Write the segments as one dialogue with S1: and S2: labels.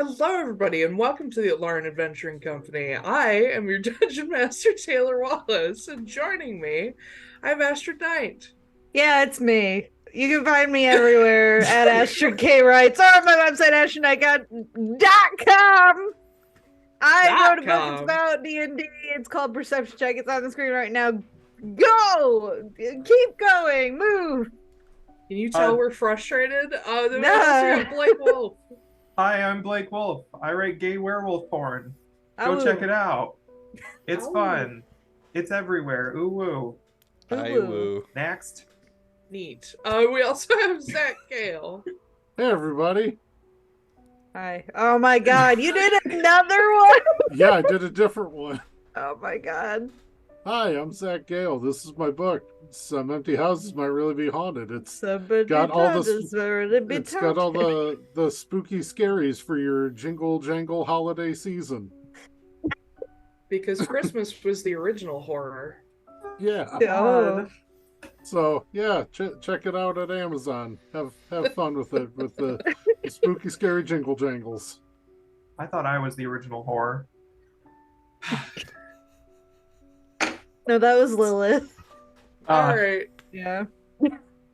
S1: Hello, everybody, and welcome to the Atlaran Adventuring Company. I am your Dungeon Master, Taiylor Wallace, and joining me, I have Astrid Knight.
S2: Yeah, it's me. You can find me everywhere at Astrid K. Writes or on my website, astrodknight.com. I wrote a book. It's
S1: .com.
S2: about D&D. It's called Perception Check. It's on the screen right now. Go! Keep going. Move.
S1: Can you tell we're frustrated? Then we also
S2: Nah.
S1: got Blake Wolfe.
S3: Hi, I'm Blake Wolfe. I write gay werewolf porn. Go
S2: Ow.
S3: check it out. It's
S1: Ow.
S3: fun. It's everywhere. Ooh woo.
S4: I
S2: Ooh.
S4: woo.
S3: Next.
S1: Neat. We also have Zack Gale.
S5: Hey everybody.
S2: Hi. Oh my god, you did another one?
S5: Yeah, I did a different one.
S2: Oh my god.
S5: Hi, I'm Zach Gale. This is my book. Some Empty Houses Might Really Be Haunted.
S2: Somebody
S5: got all the
S2: it's
S5: got all the spooky scaries for your jingle jangle holiday season.
S1: Because Christmas was the original horror.
S5: Yeah.
S2: Oh.
S5: So yeah, check it out at Amazon. Have fun with it with the spooky scary jingle jangles.
S3: I thought I was the original horror.
S2: No, that was Lilith.
S1: Alright.
S2: Yeah.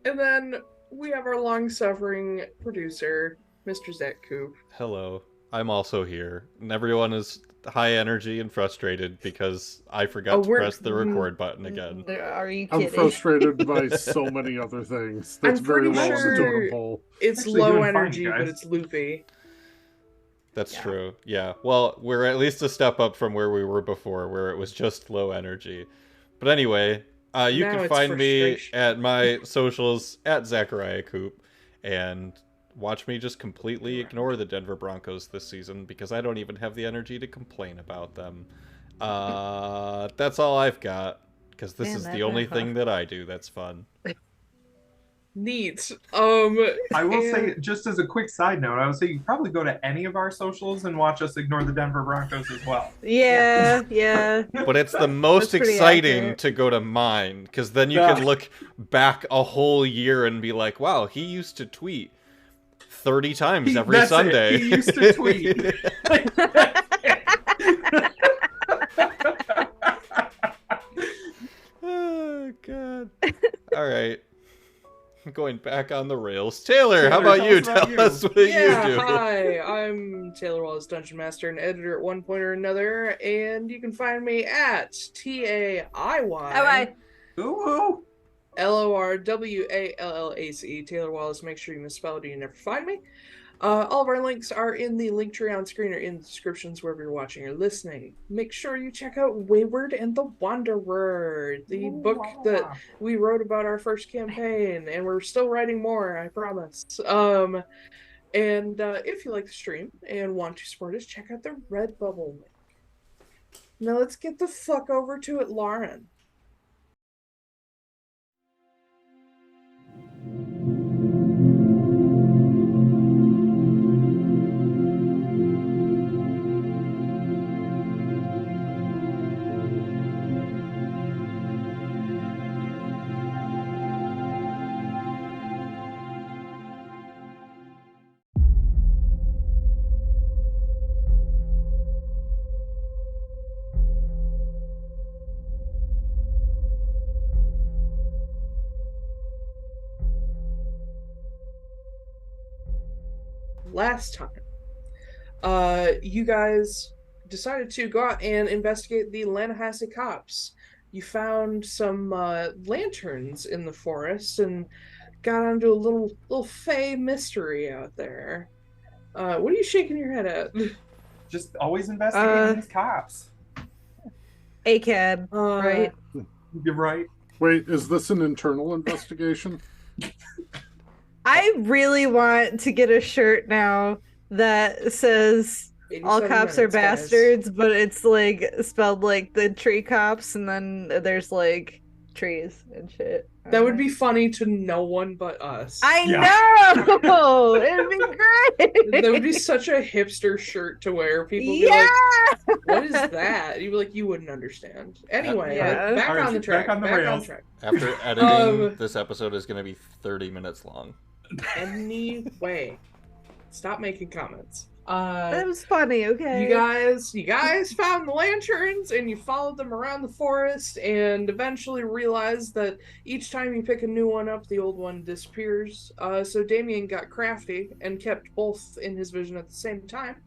S1: And then we have our long-suffering producer, Mr. Zack Koop.
S4: Hello. I'm also here. And everyone is high energy and frustrated because I forgot to press the record button again.
S2: Are you kidding?
S5: I'm frustrated by so many other things. That's
S1: I'm
S5: very
S1: pretty
S5: low on the
S1: sure
S5: totem pole.
S1: It's
S3: Actually
S1: low
S3: doing fine,
S1: energy,
S3: guys.
S1: but it's loopy.
S4: That's
S1: Yeah.
S4: true. Yeah. Well, we're at least a step up from where we were before, where it was just low energy. But anyway, you
S1: Now
S4: can
S1: it's
S4: find me
S1: frustration.
S4: at my socials at Zachary Koop and watch me just completely ignore the Denver Broncos this season because I don't even have the energy to complain about them. That's all I've got because this
S2: Man,
S4: is
S2: that
S4: the only
S2: went
S4: thing that I do that's fun.
S1: Neat.
S3: I will
S1: and-
S3: say, just as a quick side note, I would say you probably go to any of our socials and watch us ignore the Denver Broncos as well.
S2: Yeah, yeah.
S4: But it's the most
S2: That's pretty
S4: exciting
S2: accurate.
S4: to go to mine, because then you
S3: Yeah.
S4: can look back a whole year and be like, wow, he used to tweet 30 times every
S3: That's it.
S4: Sunday.
S3: He used to tweet.
S4: Oh, God. All right. Going back on the rails. Taylor, how
S3: Taylor,
S4: about you?
S3: tell us about
S4: Tell us what
S1: Yeah,
S4: you do.
S1: hi, I'm Taiylor Wallace, Dungeon Master and Editor at one point or another, and you can find me at Taiy
S3: Ooh woo.
S1: LORWALLACE, Taiylor Wallace. Make sure you misspell it or you never find me. All of our links are in the link tree on screen or in the descriptions wherever you're watching or listening. Make sure you check out Wayward and the Wanderer, the book that we wrote about our first campaign, and we're still writing more, I promise. And if you like the stream and want to support us, check out the Redbubble link. Now let's get the fuck over to it, Lauren. Last time, you guys decided to go out and investigate the Lannahechee cops. You found some lanterns in the forest and got onto a little fey mystery out there. What are you shaking your head at?
S3: Just always investigating these cops.
S2: ACAB, right?
S3: You're right.
S5: Wait, is this an internal investigation?
S2: I really want to get a shirt now that says all
S1: 87
S2: cops are
S1: minutes, guys.
S2: bastards, but it's like spelled like the tree cops, and then there's like trees and shit.
S1: That would be funny to no one but us.
S2: I
S3: Yeah.
S2: know! It'd be great!
S1: That would be such a hipster shirt to wear. People would be
S2: Yeah!
S1: like, what is that? You'd be like, you wouldn't understand. Anyway,
S2: Yeah.
S1: back
S3: Alright,
S1: on the track.
S3: back on the rails.
S1: track.
S4: After editing, this episode is going to be 30 minutes long.
S1: Anyway, stop making comments.
S2: That was funny, okay.
S1: You guys found the lanterns and you followed them around the forest and eventually realized that each time you pick a new one up, the old one disappears. So Damian got crafty and kept both in his vision at the same time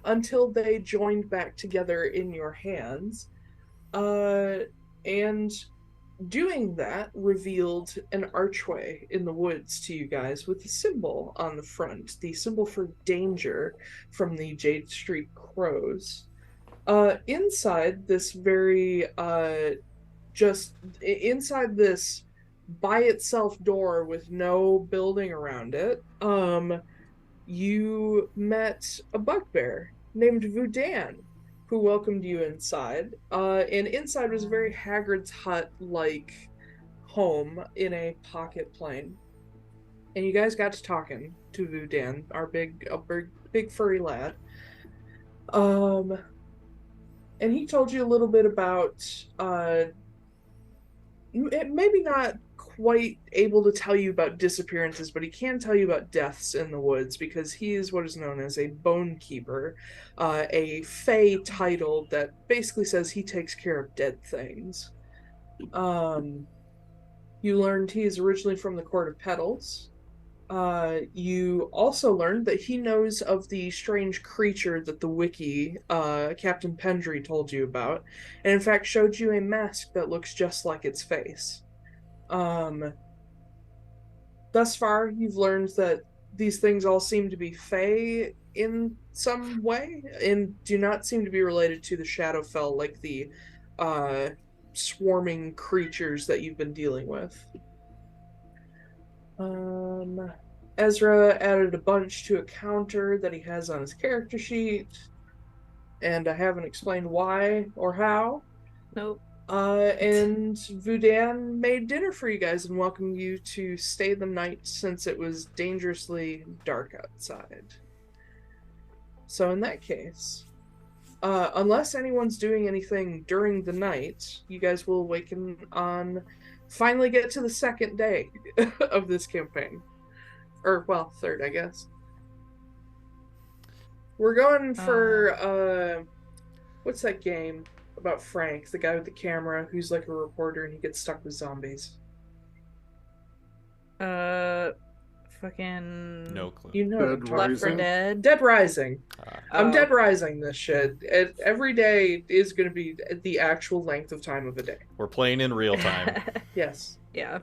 S1: until they joined back together in your hands. And doing that revealed an archway in the woods to you guys with a symbol on the front, the symbol for danger from the Jade Street Crows. Inside this inside this by itself door with no building around it, you met a bugbear named Vudan, who welcomed you inside. And inside was a very Hagrid's hut-like home in a pocket plane. And you guys got to talking to Vudan, our big furry lad. And he told you a little bit about, maybe not quite able to tell you about disappearances, but he can tell you about deaths in the woods because he is what is known as a bone keeper, a fey title that basically says he takes care of dead things. You learned he is originally from the Court of Petals. You also learned that he knows of the strange creature that the wiki, Captain Pendry, told you about, and in fact showed you a mask that looks just like its face. Thus far, you've learned that these things all seem to be fey in some way, and do not seem to be related to the Shadowfell like the swarming creatures that you've been dealing with. Ezra added a bunch to a counter that he has on his character sheet, and I haven't explained why or how.
S2: Nope.
S1: And Vudan made dinner for you guys and welcomed you to stay the night since it was dangerously dark outside. So in that case, unless anyone's doing anything during the night, you guys will awaken on, finally get to the second day of this campaign. Or, well, third, I guess. We're going for, what's that game about Frank, the guy with the camera who's like a reporter and he gets stuck with zombies?
S2: Fucking...
S4: No clue.
S1: You know,
S5: Dead
S2: Left 4
S5: Rising?
S2: Dead?
S1: Dead Rising. I'm
S2: Oh.
S1: Dead Rising this shit. Every day is going to be the actual length of time of a day.
S4: We're playing in real time.
S1: Yes.
S2: Yeah.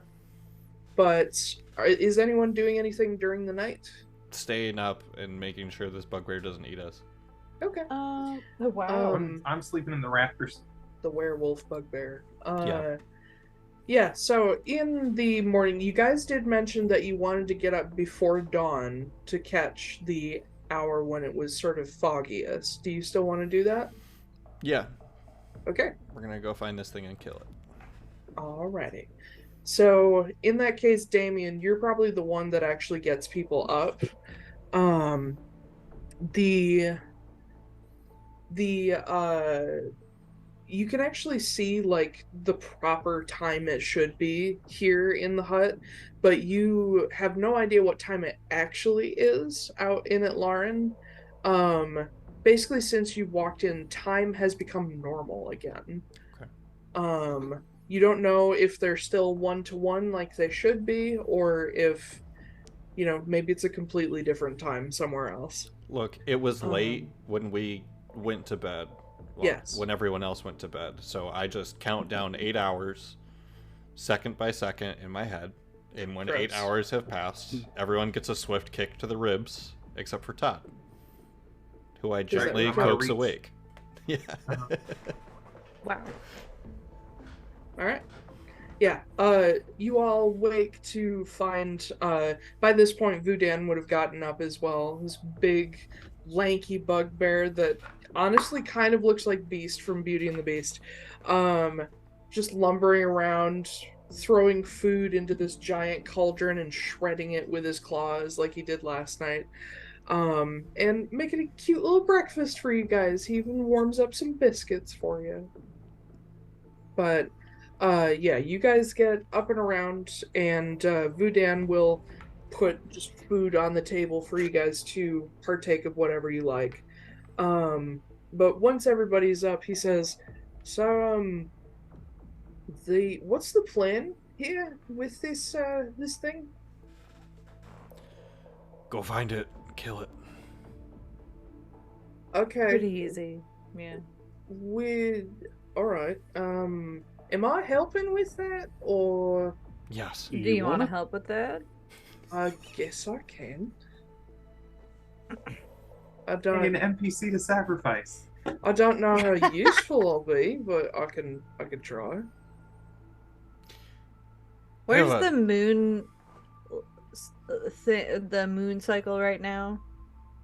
S1: But is anyone doing anything during the night?
S4: Staying up and making sure this bugbear doesn't eat us.
S1: Okay.
S2: Oh, wow.
S3: I'm sleeping in the rafters.
S1: The werewolf bugbear.
S4: Yeah.
S1: Yeah, so in the morning, you guys did mention that you wanted to get up before dawn to catch the hour when it was sort of foggiest. Do you still want to do that?
S4: Yeah.
S1: Okay.
S4: We're gonna go find this thing and kill it.
S1: Alrighty. So in that case, Damian, you're probably the one that actually gets people up. You can actually see like the proper time it should be here in the hut, but you have no idea what time it actually is out in Atlaran. Basically since you walked in, time has become normal again.
S4: Okay.
S1: You don't know if they're still 1-to-1 like they should be, or if, you know, maybe it's a completely different time somewhere else.
S4: Look, it was late when we went to bed. Well,
S1: yes.
S4: When everyone else went to bed. So I just count down 8 hours, second by second, in my head. And when
S1: Gross.
S4: 8 hours have passed, everyone gets a swift kick to the ribs, except for Todd, who I gently
S1: not
S4: coax
S3: reach?
S4: awake. Yeah.
S2: Wow.
S1: All right. Yeah. You all wake to find. By this point, Vudan would have gotten up as well. This big, lanky bugbear that honestly kind of looks like Beast from Beauty and the Beast. Just lumbering around, throwing food into this giant cauldron and shredding it with his claws like he did last night. And making a cute little breakfast for you guys. He even warms up some biscuits for you. But yeah, you guys get up and around, and Vudan will put just food on the table for you guys to partake of whatever you like. But once everybody's up, he says, "So, what's the plan here with this thing?"
S4: Go find it, kill it.
S1: Okay.
S2: Pretty easy. Yeah.
S1: All right. Am I helping with that, or
S4: Yes.
S2: Do you want to help with that?
S1: I guess I can. I
S3: An
S1: don't.
S3: NPC to sacrifice.
S1: I don't know how useful I'll be, but I can try.
S2: Where's
S4: Yeah,
S2: the moon? The moon cycle right now?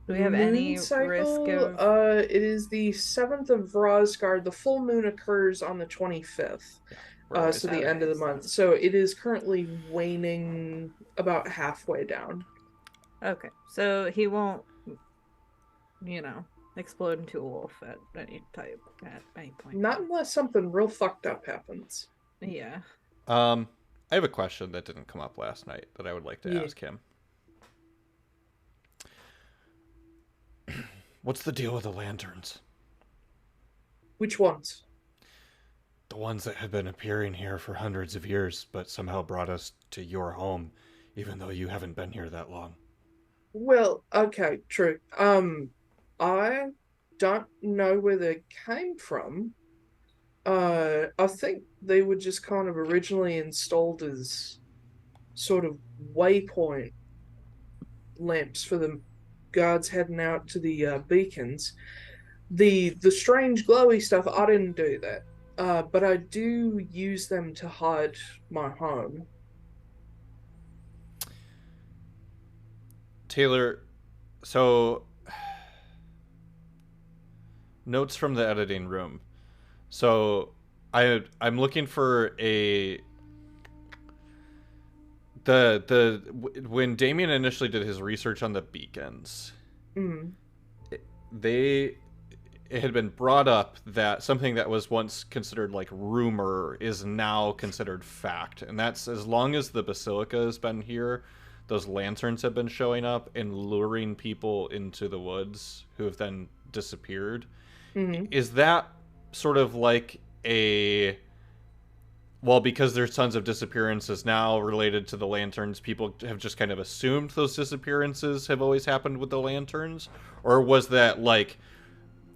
S2: Do we have any
S1: Moon cycle?
S2: risk of?
S1: It is the 7th of Rosgard. The full moon occurs on the 25th.
S4: We're always
S1: So the
S2: Okay,
S1: end of the
S2: so-
S1: month. So it is currently waning about halfway down.
S2: Okay, so he won't, explode into a wolf at any point.
S1: Not unless something real fucked up happens.
S2: Yeah.
S4: I have a question that didn't come up last night that I would like to
S1: Yeah.
S4: ask him. What's the deal with the lanterns?
S1: Which ones?
S4: The ones that have been appearing here for hundreds of years, but somehow brought us to your home, even though you haven't been here that long.
S1: Well, okay, true. I don't know where they came from. I think they were just kind of originally installed as sort of waypoint lamps for the guards heading out to the beacons. The strange glowy stuff, I didn't do that. But I do use them to hide my home.
S4: Taiylor, so notes from the editing room. So I'm looking for when Damian initially did his research on the beacons,
S1: Mm.
S4: it had been brought up that something that was once considered like rumor is now considered fact, and that's as long as the basilica has been here, those lanterns have been showing up and luring people into the woods who have then disappeared.
S1: Mm-hmm.
S4: Is that sort of like because there's tons of disappearances now related to the lanterns, people have just kind of assumed those disappearances have always happened with the lanterns? Or was that like,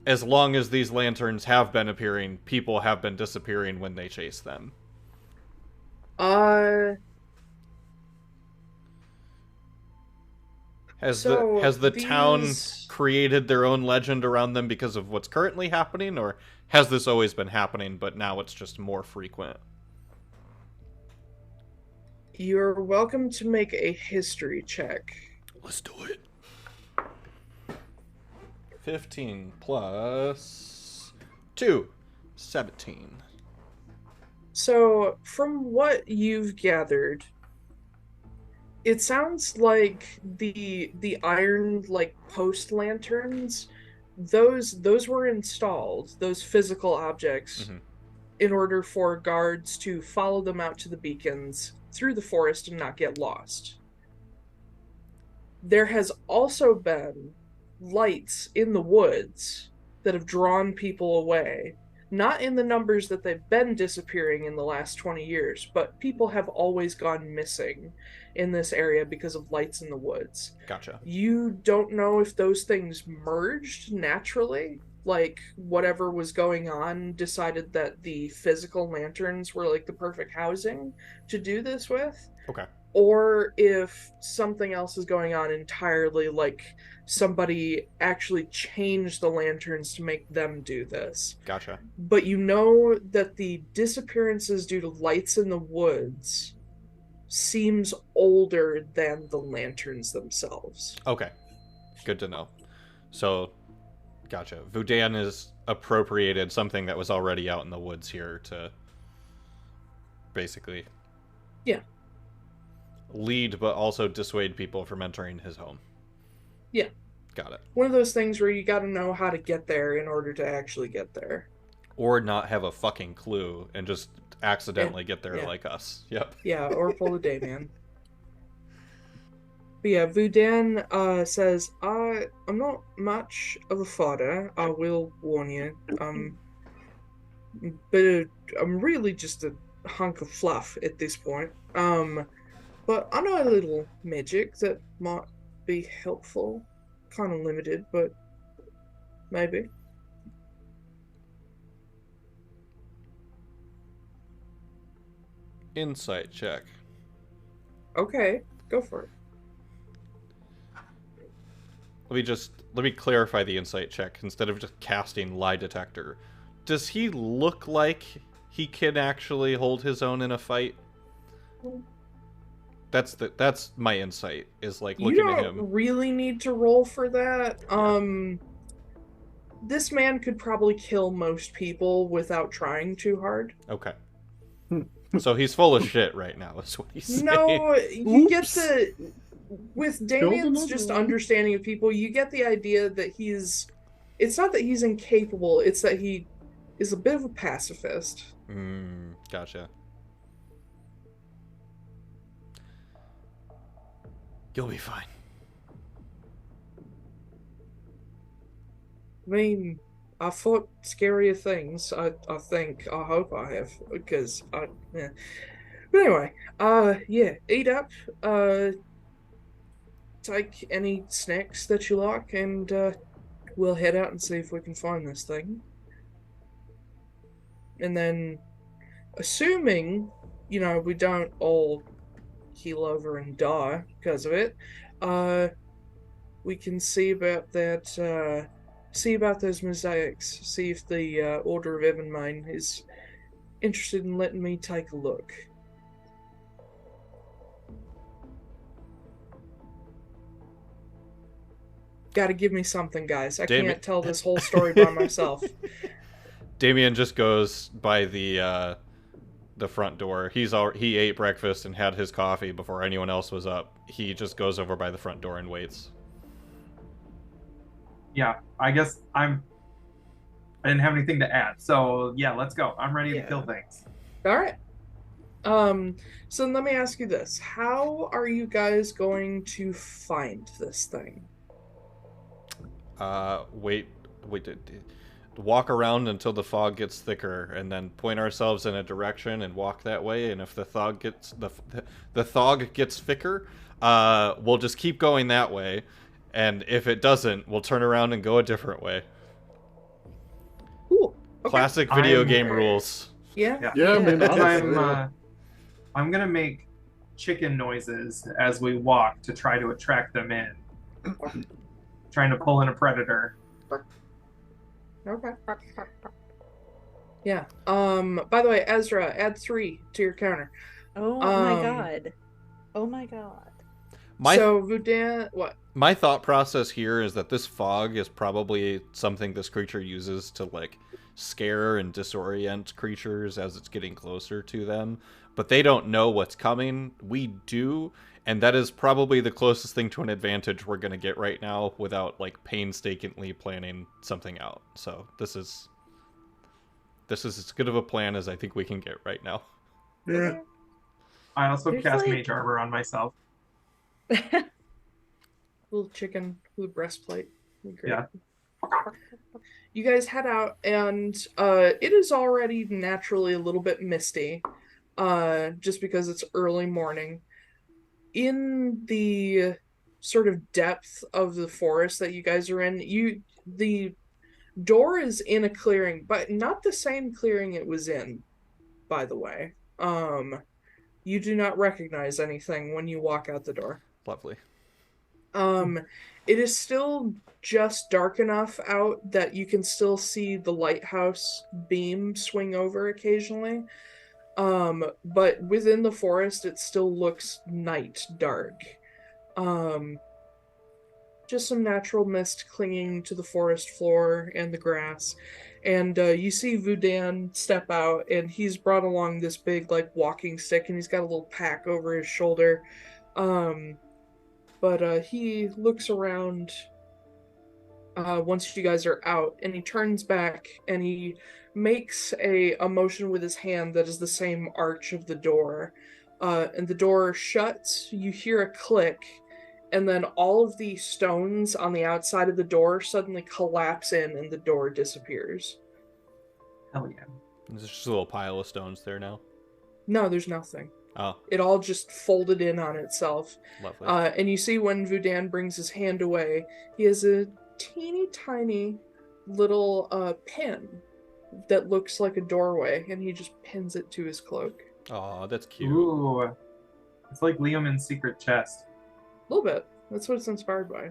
S4: as long as these lanterns have been appearing, people have been disappearing when they chase them? Has the town created their own legend around them because of what's currently happening, or has this always been happening, but now it's just more frequent?
S1: You're welcome to make a history check.
S4: Let's do it. 15 plus 2. 17.
S1: So, from what you've gathered, it sounds like the iron like post lanterns, those were installed, those physical objects,
S4: Mhm.
S1: in order for guards to follow them out to the beacons through the forest and not get lost. There has also been lights in the woods that have drawn people away. Not in the numbers that they've been disappearing in the last 20 years, but people have always gone missing in this area because of lights in the woods.
S4: Gotcha.
S1: You don't know if those things merged naturally, like whatever was going on decided that the physical lanterns were like the perfect housing to do this with.
S4: Okay.
S1: Or if something else is going on entirely, like somebody actually changed the lanterns to make them do this.
S4: Gotcha.
S1: But you know that the disappearances due to lights in the woods seems older than the lanterns themselves.
S4: Okay. Good to know. So, gotcha. Vudan has appropriated something that was already out in the woods here to basically...
S1: Yeah.
S4: Lead, but also dissuade people from entering his home.
S1: Yeah.
S4: Got it.
S1: One of those things where you gotta know how to get there in order to actually get there.
S4: Or not have a fucking clue and just accidentally get there
S1: Yeah.
S4: like us. Yep.
S1: Yeah, or pull a Damian. But yeah, Vudan says, I'm not much of a fighter, I will warn you. But I'm really just a hunk of fluff at this point. But I know a little magic that might be helpful. Kind of limited, but maybe.
S4: Insight check.
S1: Okay, go for it.
S4: Let me clarify the insight check instead of just casting lie detector. Does he look like he can actually hold his own in a fight? That's my insight, is like looking at him.
S1: You don't really need to roll for that. This man could probably kill most people without trying too hard.
S4: Okay. So he's full of shit right now, is what he's saying.
S1: No, you get
S5: Oops.
S1: the... With Damian's just understanding of people, you get the idea that he's... It's not that he's incapable, it's that he is a bit of a pacifist.
S4: Gotcha. You'll be fine.
S1: I mean, I fought scarier things, I think. I hope I have, because yeah. But anyway, yeah, eat up, take any snacks that you like, and we'll head out and see if we can find this thing. And then, assuming, we don't all keel over and die because of it, we can see about that, see about those mosaics, see if the Order of Ep9 is interested in letting me take a look. Gotta give me something, guys. I can't tell this whole story by myself.
S4: Damian just goes by the front door. He ate breakfast and had his coffee before anyone else was up. He just goes over by the front door and waits.
S3: Yeah, I guess I didn't have anything to add. So yeah, let's go. I'm ready to kill things.
S1: All right. So let me ask you this. How are you guys going to find this thing?
S4: Walk around until the fog gets thicker, and then point ourselves in a direction and walk that way. And if the fog gets thicker, we'll just keep going that way. And if it doesn't, we'll turn around and go a different way.
S1: Cool. Okay.
S4: Classic video game rules.
S1: Yeah.
S5: Yeah, I mean, honestly,
S3: I'm gonna make chicken noises as we walk to try to attract them in. Trying to pull in a predator.
S1: Okay. Yeah. By the way, Ezra, add 3 to your counter.
S2: Oh my god. Oh my god.
S1: So Vudan, what?
S4: My thought process here is that this fog is probably something this creature uses to like scare and disorient creatures as it's getting closer to them, but they don't know what's coming. We do, and that is probably the closest thing to an advantage we're going to get right now without like painstakingly planning something out. So this is as good of a plan as I think we can get right now.
S5: yeah.
S3: I also
S2: There's
S3: cast
S2: like-
S3: Mage Armor on myself.
S1: Little chicken with breastplate. Great.
S3: Yeah.
S1: You guys head out, and it is already naturally a little bit misty, just because it's early morning. In the sort of depth of the forest that you guys are in, the door is in a clearing, but not the same clearing it was in, by the way. You do not recognize anything when you walk out the door.
S4: Lovely.
S1: It is still just dark enough out that you can still see the lighthouse beam swing over occasionally. But within the forest, it still looks night dark. Just some natural mist clinging to the forest floor and the grass. And you see Vudan step out, and he's brought along this big, like, walking stick, and he's got a little pack over his shoulder. But he looks around once you guys are out, and he turns back, and he makes a motion with his hand that is the same arch of the door. And the door shuts, you hear a click, and then all of the stones on the outside of the door suddenly collapse in and the door disappears.
S3: Hell yeah.
S4: There's just a little pile of stones there now.
S1: No, there's nothing.
S4: Oh,
S1: It all just folded in on itself.
S4: lovely.
S1: And you see when Vudan brings his hand away, he has a teeny tiny little pin that looks like a doorway, and he just pins it to his cloak.
S4: Oh, that's cute.
S3: Ooh. It's like Liam in Secret Chest.
S1: A little bit. That's what it's inspired by.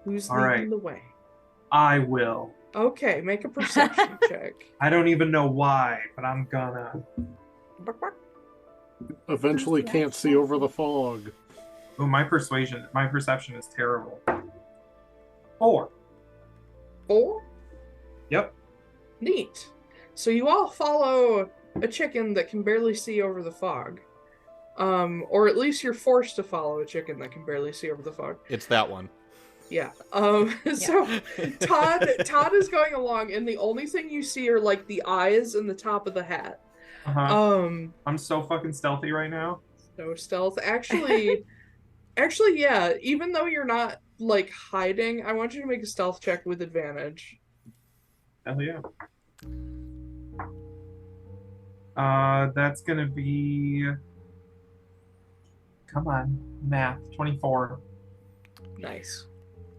S1: Who's
S3: All
S1: leading
S3: right.
S1: the way?
S3: I will.
S1: Okay, make a perception check.
S3: I don't even know why, but I'm gonna.
S5: Eventually can't see over the fog.
S3: Oh, my perception is terrible. 4.
S1: 4?
S3: Yep.
S1: Neat. So you all follow a chicken that can barely see over the fog. Or at least you're forced to follow a chicken that can barely see over the fog.
S4: It's that one.
S1: Yeah. So Todd is going along, and the only thing you see are like the eyes and the top of the hat.
S3: Uh-huh. I'm so fucking stealthy right now.
S1: No stealth. Actually, yeah. Even though you're not like hiding, I want you to make a stealth check with advantage.
S3: Hell yeah. That's gonna be. Come on, math. 24.
S1: Nice.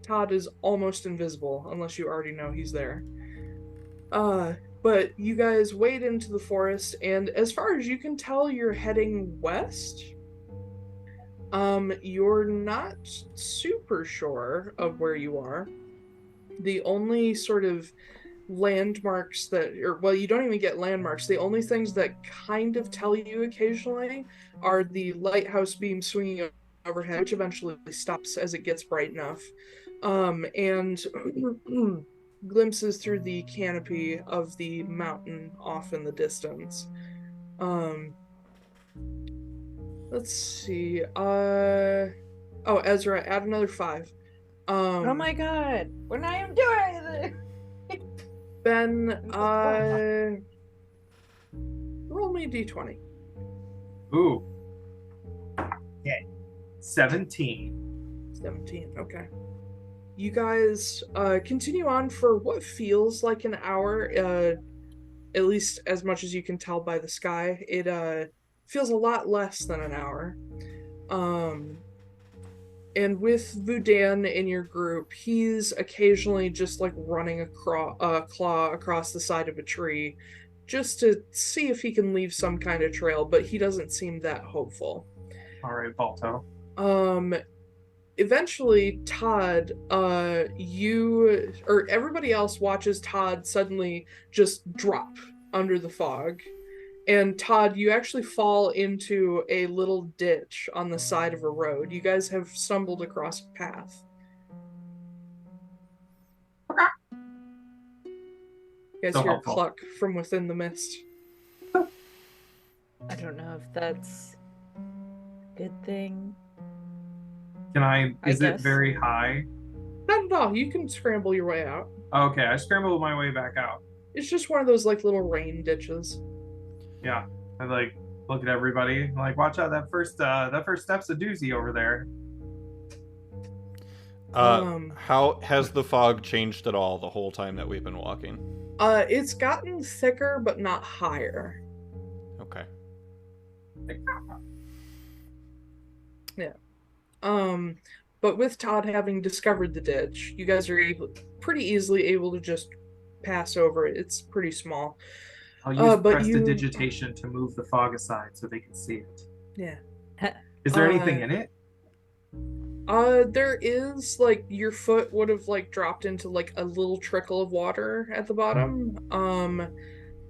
S1: Todd is almost invisible unless you already know he's there. But you guys wade into the forest, and as far as you can tell, you're heading west. You're not super sure of where you are. The only sort of landmarks you don't even get landmarks. The only things that kind of tell you occasionally are the lighthouse beam swinging overhead, which eventually stops as it gets bright enough. And glimpses through the canopy of the mountain off in the distance. Let's see. Oh, Ezra, add another 5.
S2: Oh my god, we're not even doing anything.
S1: Ben, roll me a d20.
S3: Ooh. Yeah. 17.
S1: 17, okay. You guys continue on for what feels like an hour, at least as much as you can tell by the sky. It feels a lot less than an hour. And with Vudan in your group, he's occasionally just like running a claw across the side of a tree just to see if he can leave some kind of trail, but he doesn't seem that hopeful.
S3: All right, Balto.
S1: Eventually, Todd, you or everybody else watches Todd suddenly just drop under the fog. And Todd, you actually fall into a little ditch on the side of a road. You guys have stumbled across a path. You guys
S3: So
S1: hear a
S3: helpful.
S1: cluck from within the mist.
S2: I don't know if that's a good thing.
S3: Is it
S2: guess.
S3: very high?
S1: No, you can scramble your way out.
S3: Okay, I scrambled my way back out.
S1: It's just one of those like little rain ditches.
S3: Yeah. I like look at everybody. I'm like, watch out, that first step's a doozy over there.
S4: How has the fog changed at all the whole time that we've been walking?
S1: It's gotten thicker, but not higher.
S4: Okay.
S1: Yeah. But with Todd having discovered the ditch, you guys are pretty easily able to just pass over it. It's pretty small.
S3: I'll use
S1: but
S3: prestidigitation to move the fog aside so they can see it.
S1: Yeah.
S3: Is there anything in it?
S1: There is, like, your foot would have, like, dropped into, like, a little trickle of water at the bottom.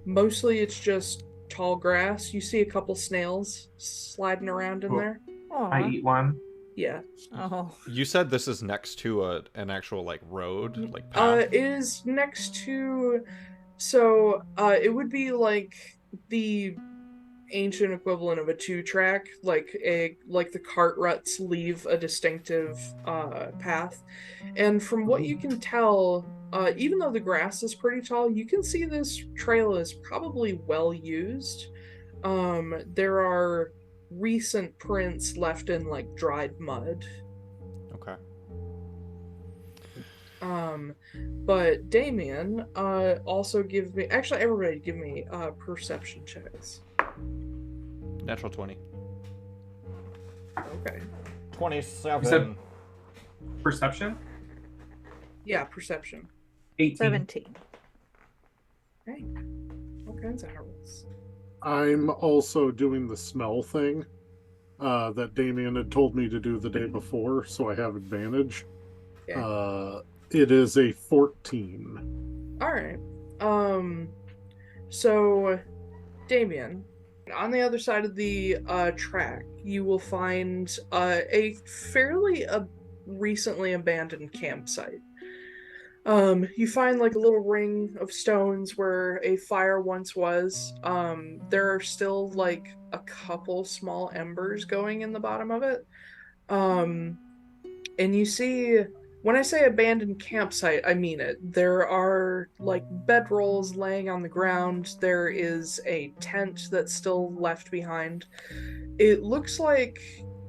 S1: Mostly it's just tall grass. You see a couple snails sliding around in
S3: Cool.
S1: there.
S2: Aww.
S3: I eat one.
S1: Yeah.
S2: Oh.
S4: You said this is next to an actual like road, like path.
S1: It is next to, so it would be like the ancient equivalent of a 2-track, like the cart ruts leave a distinctive path. And from what you can tell, even though the grass is pretty tall, you can see this trail is probably well used. There are recent prints left in like dried mud.
S4: Okay.
S1: But Damian, also give me, actually everybody give me perception checks.
S4: Natural 20.
S1: Okay.
S4: 27.
S3: You said perception?
S1: Yeah, perception.
S3: 18.
S2: 17.
S1: Okay. All kinds of rolls.
S5: I'm also doing the smell thing that Damian had told me to do the day before, so I have advantage.
S1: Okay.
S5: It is a 14.
S1: All right. So, Damian, on the other side of the track, you will find a fairly recently abandoned campsite. You find like a little ring of stones where a fire once was. There are still like a couple small embers going in the bottom of it. And you see, when I say abandoned campsite, I mean it. There are like bedrolls laying on the ground. There is a tent that's still left behind. It looks like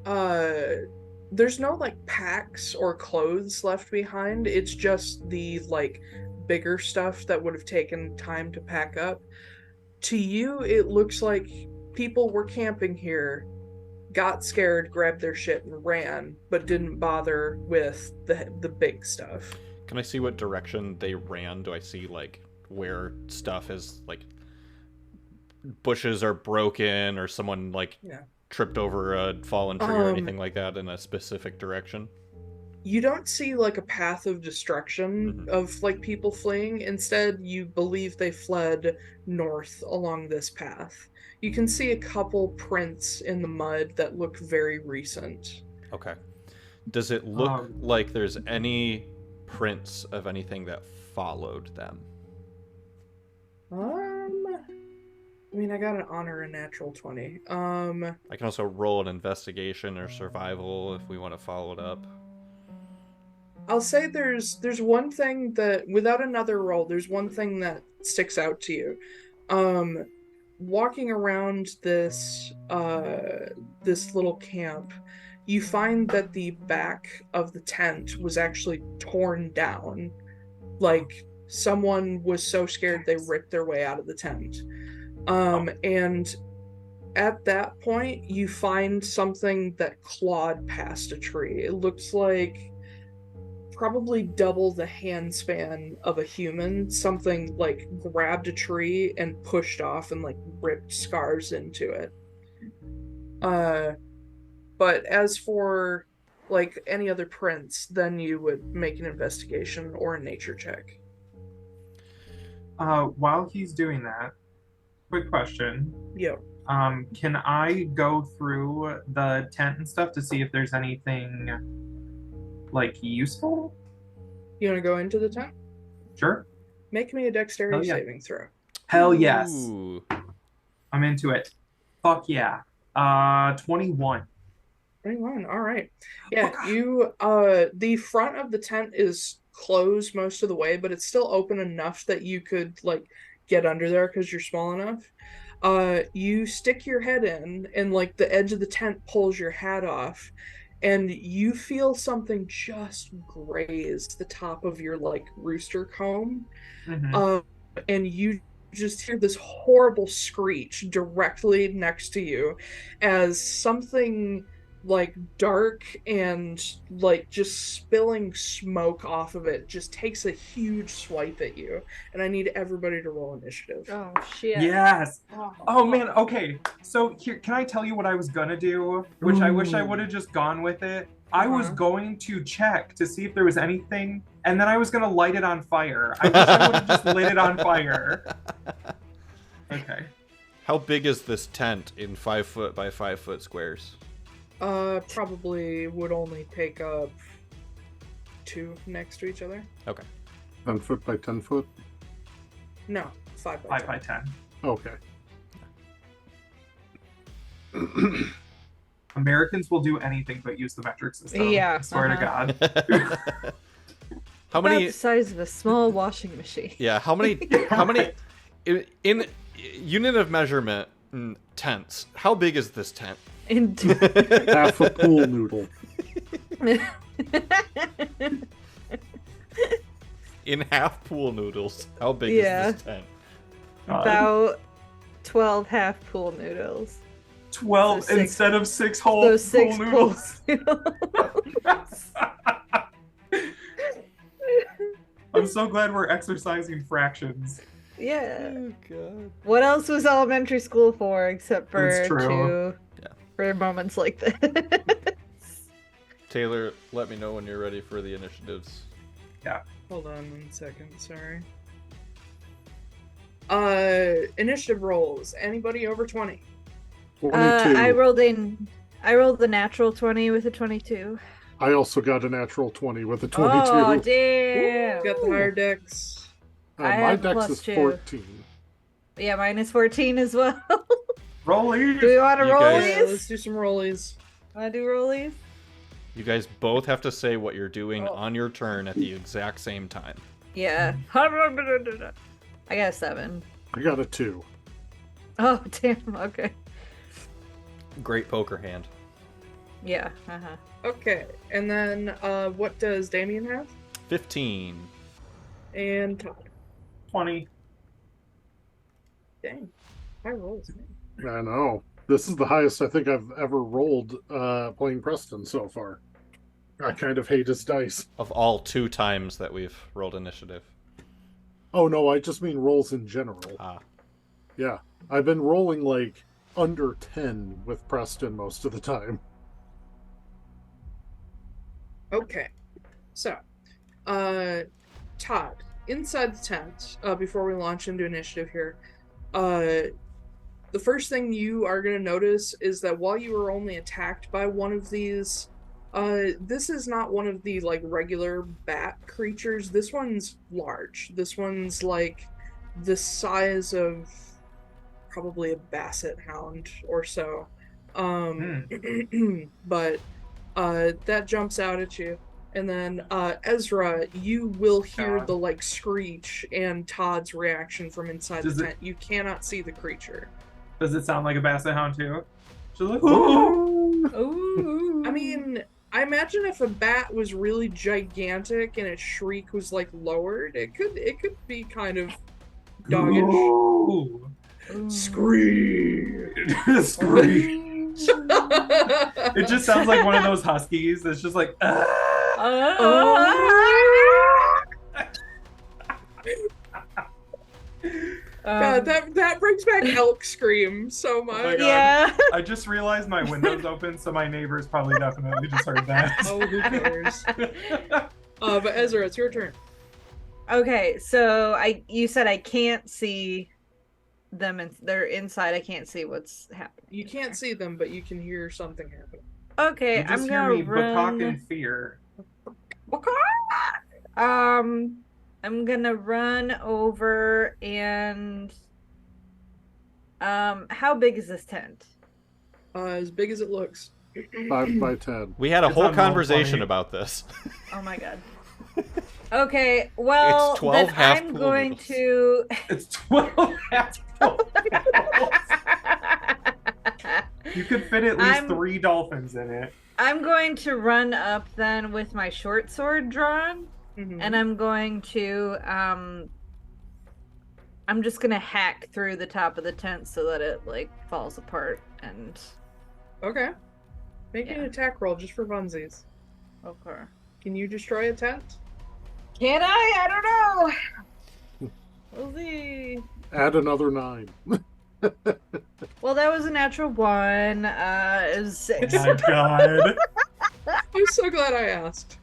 S1: there's no like packs or clothes left behind. It's just the like bigger stuff that would have taken time to pack up. To you, it looks like people were camping here, got scared, grabbed their shit, and ran, but didn't bother with the big stuff.
S4: Can I see what direction they ran? Do I see like where stuff is, like bushes are broken or someone like tripped over a fallen tree or anything like that in a specific direction?
S1: You don't see like a path of destruction of like people fleeing. Instead, you believe they fled north along this path. You can see a couple prints in the mud that look very recent.
S4: Okay. Does it look like there's any prints of anything that followed them?
S1: I mean, I got an honor and natural 20.
S4: I can also roll an investigation or survival if we want to follow it up.
S1: I'll say there's one thing that, without another roll, there's one thing that sticks out to you. Walking around this this little camp, you find that the back of the tent was actually torn down. Like someone was so scared they ripped their way out of the tent. And at that point, you find something that clawed past a tree. It looks like probably double the hand span of a human. Something like grabbed a tree and pushed off and like ripped scars into it. But as for like any other prints, then you would make an investigation or a nature check.
S3: While he's doing that, quick question.
S1: Yep.
S3: Can I go through the tent and stuff to see if there's anything like useful?
S1: You want to go into the tent?
S3: Sure.
S1: Make me a dexterity saving throw.
S3: Hell yes.
S4: Ooh.
S3: I'm into it. Fuck yeah. 21.
S1: 21. All right. Yeah, you the front of the tent is closed most of the way, but it's still open enough that you could like get under there because you're small enough. You stick your head in and like the edge of the tent pulls your hat off, and you feel something just graze the top of your like rooster comb. And you just hear this horrible screech directly next to you as something like dark and like just spilling smoke off of it just takes a huge swipe at you. And I need everybody to roll initiative.
S2: Oh shit.
S3: Yes. Oh man, okay. So here, can I tell you what I was gonna do? Which I wish I would have just gone with it. I was going to check to see if there was anything, and then I was gonna light it on fire. I wish I would have just lit it on fire. Okay.
S4: How big is this tent in 5 foot by 5 foot squares?
S1: Probably would only take up 2 next to each other.
S4: Okay.
S5: 10 foot by 10 foot?
S1: No, 5 by
S3: 5
S1: 10.
S3: by 10.
S5: Okay.
S3: Americans will do anything but use the metric system.
S2: Yeah,
S3: I swear to God.
S4: How many?
S2: About the size of a small washing machine.
S4: Yeah. How many in unit of measurement tents? How big is this tent?
S5: Half a pool noodle.
S4: In half pool noodles. How big
S2: Yeah.
S4: is this tent?
S2: About 12 half pool noodles.
S3: 12
S2: So 6
S3: instead of 6 whole
S2: Those 6
S3: pool noodles.
S2: noodles.
S3: I'm so glad we're exercising fractions.
S2: Yeah.
S4: Oh, God.
S2: What else was elementary school for except
S3: That's
S2: for
S3: true.
S2: for moments like this?
S4: Taiylor, let me know when you're ready for the initiatives.
S1: Hold on 1 second, sorry. Initiative rolls. Anybody over 20?
S5: 22.
S2: I rolled the natural 20 with a 22.
S5: I also got a natural 20 with a 22.
S2: Oh, damn.
S1: Got the higher decks.
S2: I
S5: My
S2: have
S5: dex
S2: plus
S5: is
S2: 2.
S5: 14.
S2: Yeah, mine is 14 as well.
S3: Rollies!
S2: Do we want to
S4: You
S2: roll
S4: guys-
S1: Yeah, let's
S2: these?
S1: do some rollies.
S2: Want to do rollies?
S4: You guys both have to say what you're doing
S2: Oh.
S4: on your turn at the exact same time.
S2: Yeah. I got a 7.
S5: I got a 2.
S2: Oh, damn. Okay.
S4: Great poker hand.
S2: Yeah. Uh-huh.
S1: Okay, and then what does Damian have?
S4: 15.
S1: And Todd.
S3: 20.
S1: Dang. High rolls, man.
S5: I know. This is the highest I think I've ever rolled playing Preston so far. I kind of hate his dice.
S4: Of all 2 times that we've rolled initiative.
S5: Oh no, I just mean rolls in general.
S4: Ah.
S5: Yeah. I've been rolling like under 10 with Preston most of the time.
S1: Okay. So, Todd, inside the tent, before we launch into initiative here, the first thing you are going to notice is that while you were only attacked by one of these, this is not one of the, like, regular bat creatures. This one's large. This one's, like, the size of probably a basset hound or so. But that jumps out at you. And then Ezra, you will hear the like screech and Todd's reaction from inside the tent. You cannot see the creature.
S3: Does it sound like a basset hound too? She's like,
S2: Ooh.
S1: I mean, I imagine if a bat was really gigantic and its shriek was like lowered, it could be kind of doggish.
S3: Ooh.
S1: Screech.
S3: Screech. It just sounds like one of those huskies that's just like,
S1: God, that brings back elk scream so much.
S3: Oh my God.
S2: Yeah.
S3: I just realized my window's open, so my neighbors probably definitely just heard that.
S1: Oh, who cares? But Ezra, it's your turn.
S2: Okay, so you said I can't see them, and they're inside. I can't see what's happening.
S1: You can't see them, but you can hear something happen.
S2: Okay,
S3: You just
S2: I'm
S3: hear
S2: gonna
S3: me
S2: run.
S3: in fear.
S2: I'm gonna run over and how big is this tent?
S1: As big as it looks.
S5: 5 by 10.
S4: We had a
S3: It's
S4: whole
S3: on
S4: conversation
S3: Roll20.
S4: about this.
S2: Oh my god. Okay, well,
S4: It's 12
S2: then
S4: half
S2: I'm
S4: pool
S2: going
S4: noodles.
S2: to.
S3: It's 12 half full. You could fit at least 3 dolphins in it.
S2: I'm going to run up then with my short sword drawn, and I'm going to I'm just gonna hack through the top of the tent so that it like falls apart and.
S1: Okay. Make an attack roll just for funsies.
S2: Okay.
S1: Can you destroy a tent?
S2: Can I? I don't know. We'll see.
S5: Add another 9.
S2: Well, that was a natural 1. It was 6.
S3: Oh my God.
S1: I'm so glad I asked.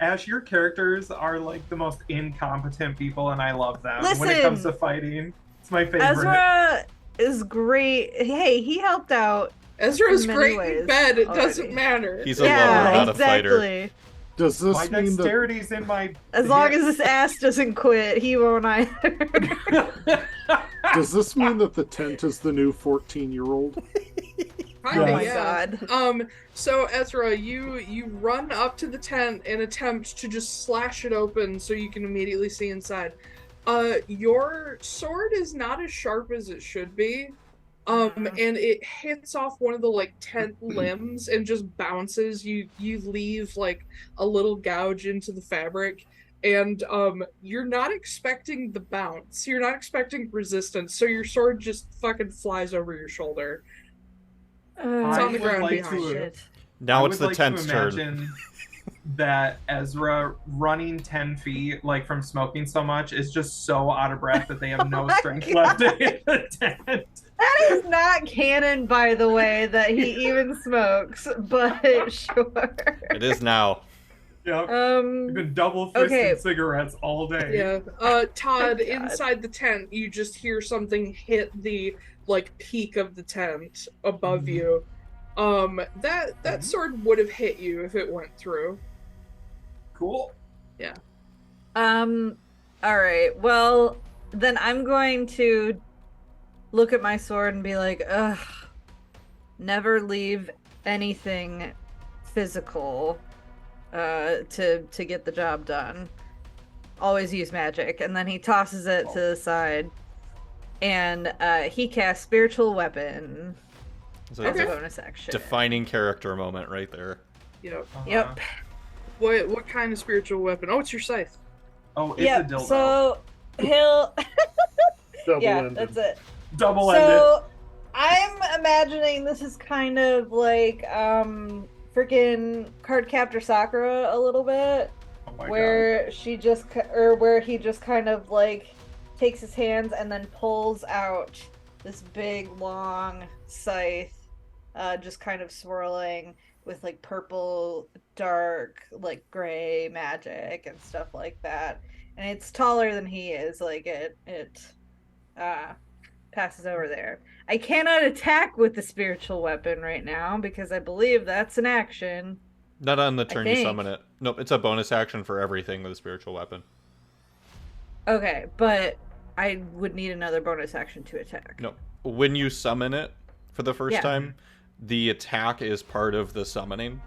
S3: Ash, your characters are like the most incompetent people, and I love them when it
S2: Listen.
S3: comes to fighting. It's my favorite.
S2: Ezra is great. Hey, he helped out.
S1: Ezra's
S2: In many
S1: great in
S2: ways
S1: bed. It
S2: already.
S1: doesn't matter.
S4: He's a lover, not a fighter.
S2: exactly.
S5: Does this
S3: My
S5: mean that
S3: dexterity's in my.
S2: As long as this ass doesn't quit, he won't either.
S5: does this mean that the tent is the new 14-year-old?
S1: Kinda,
S2: Oh my
S1: yeah.
S2: god.
S1: So Ezra, you run up to the tent and attempt to just slash it open so you can immediately see inside. Your sword is not as sharp as it should be. And it hits off one of the like tent limbs and just bounces. You leave like a little gouge into the fabric, and you're not expecting the bounce. You're not expecting resistance, so your sword just fucking flies over your shoulder. It's on the ground behind you.
S4: Now it's the tent's turn.
S3: Imagine that Ezra running 10 feet, like from smoking so much, is just so out of breath that they have no strength left to hit the tent.
S2: That is not canon, by the way, that he even smokes, but sure.
S4: It is now.
S3: Yep. You've been double fisting cigarettes all day.
S1: Yeah. Todd, inside the tent, you just hear something hit the like peak of the tent above you. That sword would have hit you if it went through.
S3: Cool.
S1: Yeah.
S2: All right. Well, then I'm going to look at my sword and be like, ugh, never leave anything physical to get the job done. Always use magic. And then he tosses it to the side, and he casts spiritual weapon as a bonus action.
S4: Defining character moment right there.
S1: Yep.
S2: Yep.
S1: What kind of spiritual weapon? Oh, it's your scythe.
S3: Oh, it's a dildo.
S2: So he'll
S5: Double-ended.
S2: that's it.
S3: Double-ended.
S2: So I'm imagining this is kind of like freaking Cardcaptor Sakura a little bit, where God. Where he just kind of like takes his hands and then pulls out this big long scythe, just kind of swirling with like purple, dark, like gray magic and stuff like that. And it's taller than he is. Like it passes over there. I cannot attack with the spiritual weapon right now because I believe that's an action.
S4: Not on the turn you summon it. Nope, it's a bonus action for everything with a spiritual weapon.
S2: Okay, but I would need another bonus action to attack.
S4: No, when you summon it for the first time, the attack is part of the summoning.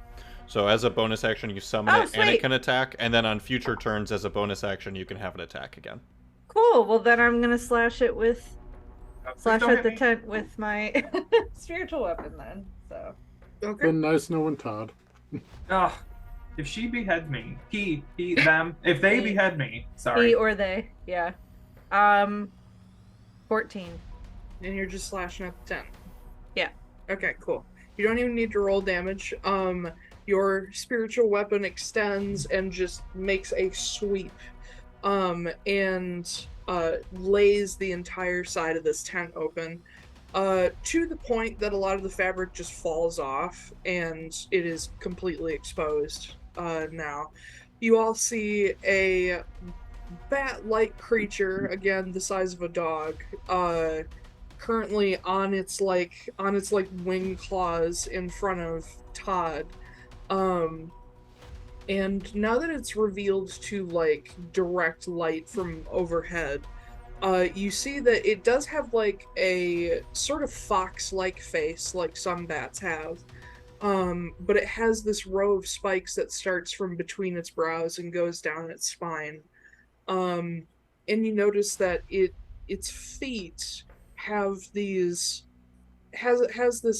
S4: So as a bonus action, you summon it and it can attack, and then on future turns as a bonus action, you can have it attack again.
S2: Cool. Well, then I'm gonna slash at the tent with my spiritual weapon then. So.
S1: Okay.
S5: Been nice knowing Todd.
S3: If she beheads me, he, them, if they behead me, sorry.
S2: He or they, yeah. 14.
S1: And you're just slashing at the tent.
S2: Yeah.
S1: Okay, cool. You don't even need to roll damage. Your spiritual weapon extends and just makes a sweep, and lays the entire side of this tent open, to the point that a lot of the fabric just falls off and it is completely exposed. Now, you all see a bat-like creature, again the size of a dog, currently on its wing claws in front of Todd. And now that it's revealed to like direct light from overhead, you see that it does have like a sort of fox-like face like some bats have, but it has this row of spikes that starts from between its brows and goes down its spine. And you notice that its feet have this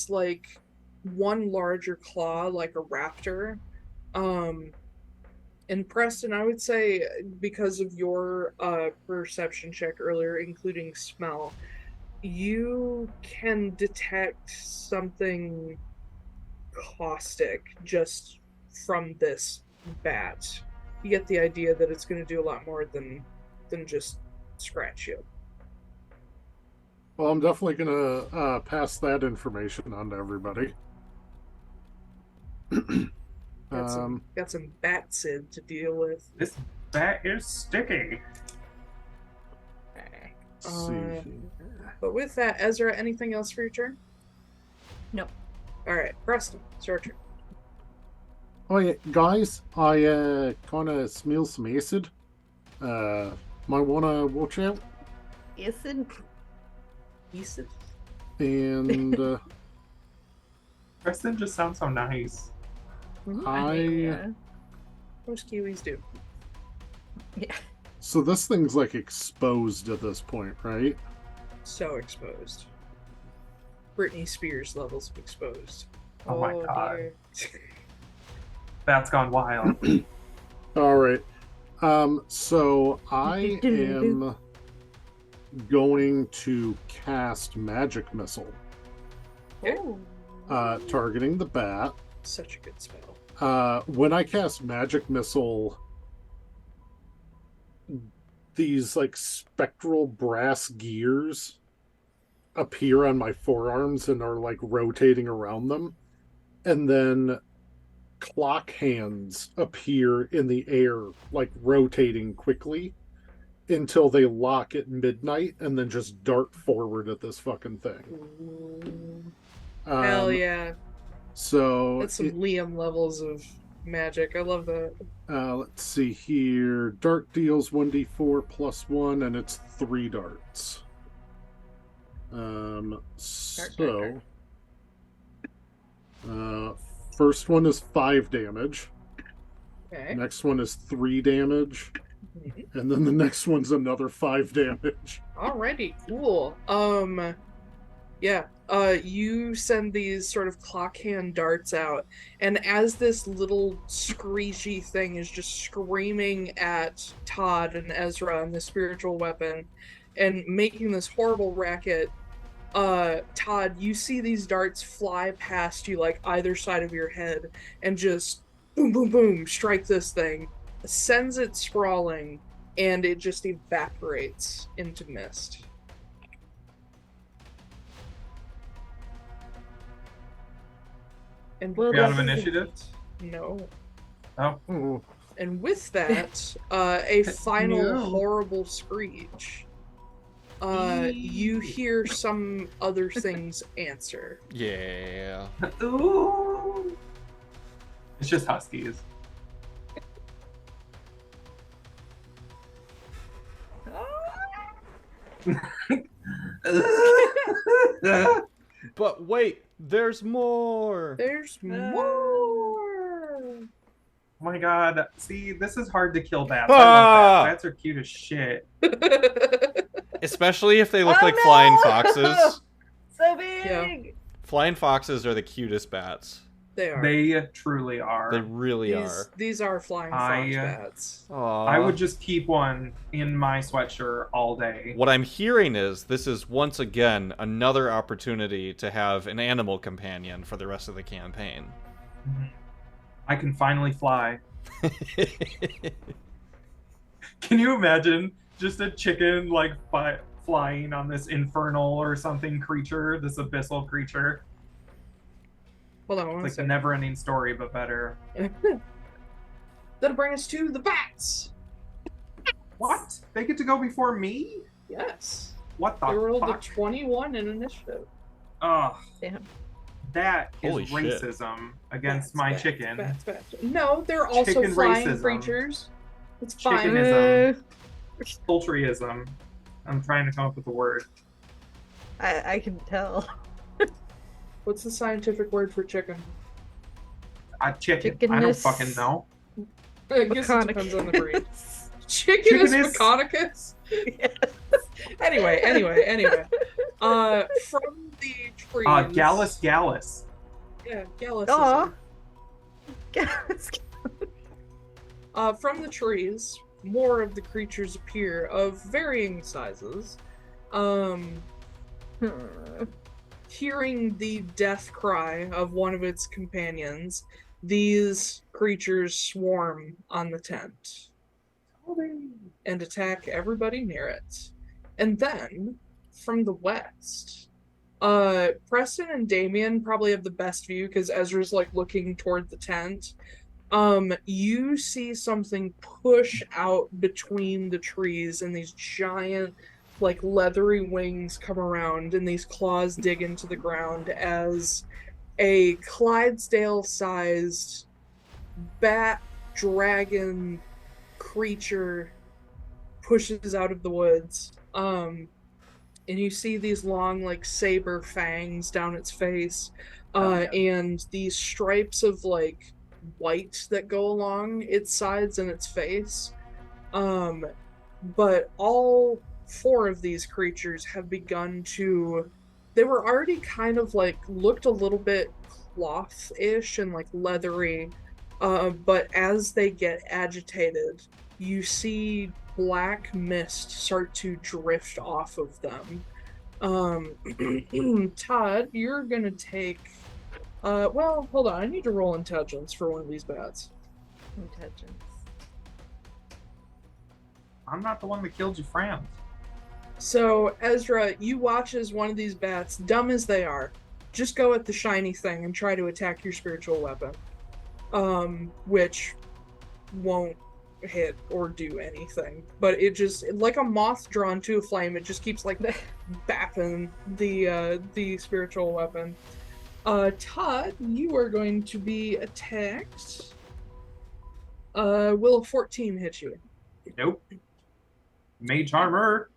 S1: like one larger claw like a raptor. And Preston, I would say, because of your perception check earlier, including smell, you can detect something caustic just from this bat. You get the idea that it's going to do a lot more than just scratch you.
S5: Well, I'm definitely going to pass that information on to everybody.
S1: Got some bat sid to deal with.
S3: This bat is sticky.
S1: But with that, Ezra, anything else for your turn?
S2: No.
S1: All right, Preston, it's your turn.
S5: Oh yeah, guys, I kind of smell some acid. Might want to watch out.
S2: Acid.
S5: And
S3: Preston just sounds so nice.
S1: Most Kiwis do.
S2: Yeah.
S5: So this thing's like exposed at this point, right?
S1: So exposed. Britney Spears levels of exposed.
S3: Oh my God.
S1: Dear.
S3: That's gone wild.
S5: All right. So I am going to cast Magic Missile,
S2: Oh.
S5: targeting the bat.
S1: Such a good spell.
S5: When I cast Magic Missile, these like spectral brass gears appear on my forearms and are like rotating around them, and then clock hands appear in the air, like rotating quickly until they lock at midnight and then just dart forward at this fucking thing.
S1: Hell yeah.
S5: So
S1: That's some Liam levels of magic. I love that.
S5: Let's see here. Dart deals 1d4 plus 1, and it's 3 darts. First one is 5 damage.
S1: Okay.
S5: Next one is 3 damage. And then the next one's another 5 damage.
S1: Alrighty, cool. Yeah. You send these sort of clock hand darts out, and as this little screechy thing is just screaming at Todd and Ezra and the spiritual weapon and making this horrible racket, Todd, you see these darts fly past you like either side of your head and just boom, boom, boom, strike this thing, sends it sprawling, and it just evaporates into mist. And
S3: We out of initiative?
S1: No.
S3: Oh.
S1: And with that, a final
S3: No.
S1: horrible screech. You hear some other things answer.
S4: Yeah.
S3: Ooh. It's just huskies.
S4: But wait, there's more.
S1: There's more.
S3: Oh my god. See, this is hard to kill bats.
S4: Ah!
S3: I love bats. Bats are cute as shit.
S4: Especially if they look
S2: Oh,
S4: like
S2: no!
S4: flying foxes.
S2: So big.
S1: Yeah.
S4: Flying foxes are the cutest bats.
S1: They are.
S3: They truly are.
S4: They really are.
S1: These are flying fox bats.
S4: Aww.
S3: I would just keep one in my sweatshirt all day.
S4: What I'm hearing is this is once again another opportunity to have an animal companion for the rest of the campaign.
S3: I can finally fly. Can you imagine just a chicken like flying on this infernal or something creature, this abyssal creature?
S1: Hold on one
S3: It's like a
S1: second.
S3: never-ending story, but better.
S1: That'll bring us to the bats.
S3: What? They get to go before me?
S1: Yes.
S3: What the
S1: They rolled a
S3: fuck?
S1: 21 in initiative.
S3: Ugh.
S2: Damn.
S3: That is
S4: Holy shit.
S3: racism against
S1: Bats,
S3: my
S1: bats,
S3: chicken.
S1: Bats, bats. No, they're also
S3: Chicken
S1: flying
S3: racism.
S1: creatures. It's fine.
S3: Chickenism. Poultryism. I'm trying to come up with a word.
S2: I can tell.
S1: What's the scientific word for chicken?
S3: Chicken. I don't
S2: Chickenness.
S3: fucking know.
S1: I guess it depends on the breed. Chicken is
S3: Chickenus.
S1: mechanicus? Anyway. From the trees.
S3: Gallus.
S1: Yeah, Gallus.
S2: Aw.
S1: From the trees, more of the creatures appear of varying sizes. Hearing the death cry of one of its companions, these creatures swarm on the tent and attack everybody near it. And then, from the west, Preston and Damian probably have the best view because Ezra's like looking toward the tent. You see something push out between the trees, and these giant, like, leathery wings come around, and these claws dig into the ground as a Clydesdale-sized bat dragon creature pushes out of the woods. And you see these long, like, saber fangs down its face, and these stripes of, like, white that go along its sides and its face. But all 4 of these creatures have begun to they were already kind of like looked a little bit cloth-ish and like leathery, but as they get agitated, you see black mist start to drift off of them. Todd, you're gonna take well, hold on, I need to roll intelligence for one of these bats.
S2: Intelligence.
S3: I'm not the one that killed your friends.
S1: So, Ezra, you watch as one of these bats, dumb as they are, just go at the shiny thing and try to attack your spiritual weapon. Which won't hit or do anything. But it just, like a moth drawn to a flame, it just keeps, like, bapping the spiritual weapon. Todd, you are going to be attacked. Will a 14 hit you?
S3: Nope. Mage armor.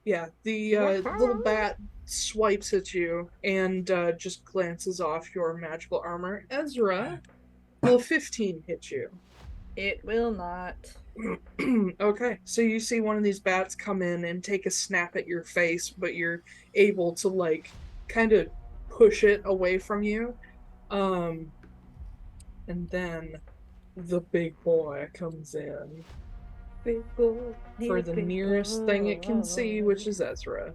S1: Yeah, the little bat swipes at you and just glances off your magical armor. Ezra, will 15 hit you?
S2: It will not.
S1: Okay, so you see one of these bats come in and take a snap at your face, but you're able to, like, kind of push it away from you. And then the big boy comes in.
S2: Big boy,
S1: For the nearest thing it can see, which is Ezra.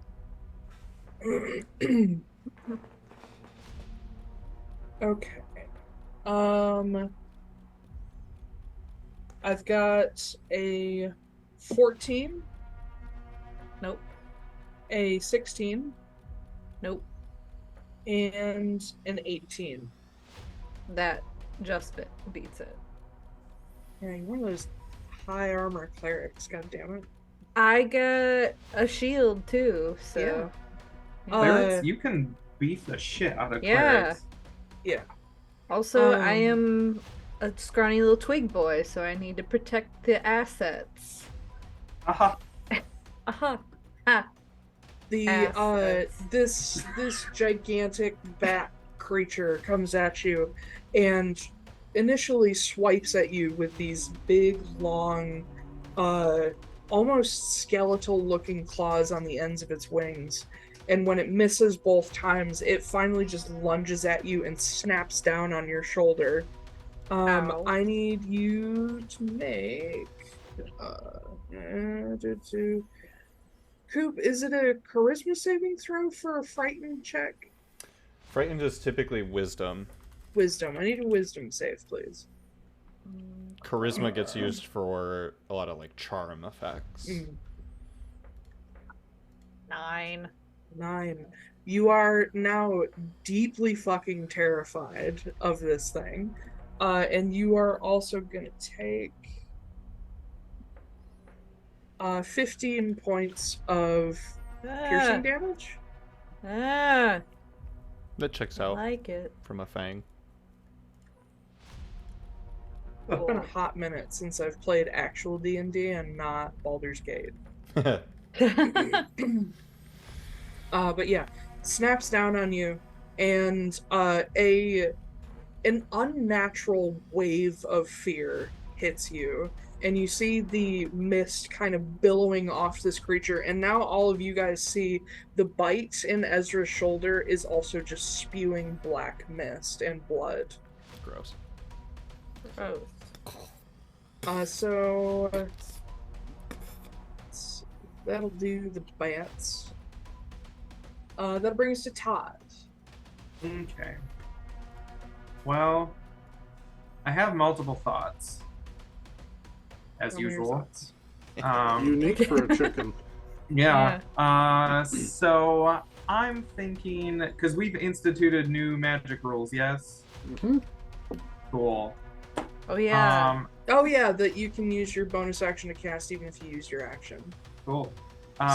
S1: Okay. I've got a 14.
S2: Nope.
S1: A 16.
S2: Nope.
S1: And an 18.
S2: That just beats it.
S1: Yeah, you're one of those high armor clerics, goddammit.
S2: I got a shield too, so
S3: Clerics, you can beat the shit out of clerics.
S1: Yeah.
S2: Also, I am a scrawny little twig boy, so I need to protect the assets.
S3: Aha.
S2: Aha. Ha.
S1: The this gigantic bat creature comes at you and initially swipes at you with these big, long, almost skeletal looking claws on the ends of its wings. And when it misses both times, it finally just lunges at you and snaps down on your shoulder. I need you to make Koop, is it a charisma saving throw for a frightened check?
S4: Frightened is typically wisdom.
S1: Wisdom. I need a wisdom save, please.
S4: Charisma gets used for a lot of, like, charm effects.
S2: 9.
S1: 9. You are now deeply fucking terrified of this thing. And you are also gonna take 15 points of piercing damage.
S4: That checks out.
S2: I like it.
S4: From a fang.
S1: It's been a hot minute since I've played actual D&D and not Baldur's Gate. But yeah, snaps down on you, and an unnatural wave of fear hits you, and you see the mist kind of billowing off this creature, and now all of you guys see the bite in Ezra's shoulder is also just spewing black mist and blood.
S4: Gross.
S2: Oh.
S1: So that'll do the bats. That brings us to Todd.
S3: Okay. Well, I have multiple thoughts, as usual.
S5: Unique for a chicken.
S3: Yeah. So I'm thinking, because we've instituted new magic rules, yes?
S5: Mm-hmm.
S3: Cool.
S2: Oh yeah.
S1: Oh yeah, that you can use your bonus action to cast even if you use your action.
S3: Cool.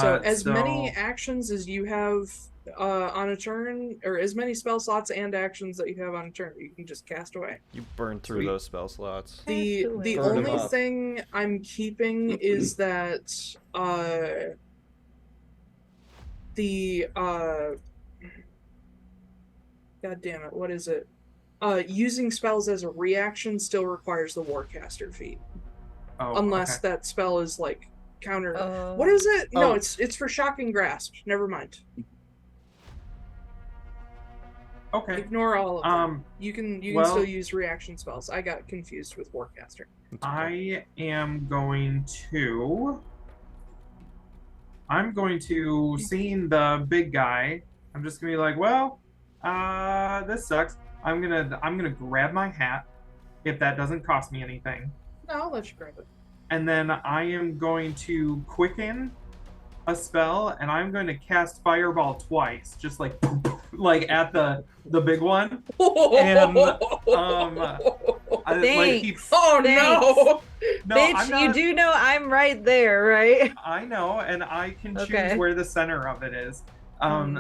S1: So as many actions as you have on a turn, or as many spell slots and actions that you have on a turn, you can just cast away.
S4: You burn through those spell slots.
S1: The
S4: Burn them
S1: only
S4: up.
S1: thing I'm keeping is that God damn it, what is it? Using spells as a reaction still requires the Warcaster feat.
S3: Oh,
S1: Unless
S3: okay.
S1: that spell is like counter. What is it? No, it's for Shocking Grasp. Never mind.
S3: Okay.
S1: Ignore all of them. You can still use reaction spells. I got confused with Warcaster.
S4: Okay.
S3: I am going to. Seeing the big guy, I'm just gonna be like, well, this sucks. I'm gonna grab my hat, if that doesn't cost me anything.
S1: No, I'll let you grab it.
S3: And then I am going to quicken a spell, and I'm going to cast Fireball twice, just like at the big one. And
S2: Thanks.
S1: Oh no!
S3: No,
S2: Bitch, you do know I'm right there, right?
S3: I know, and I can choose where the center of it is.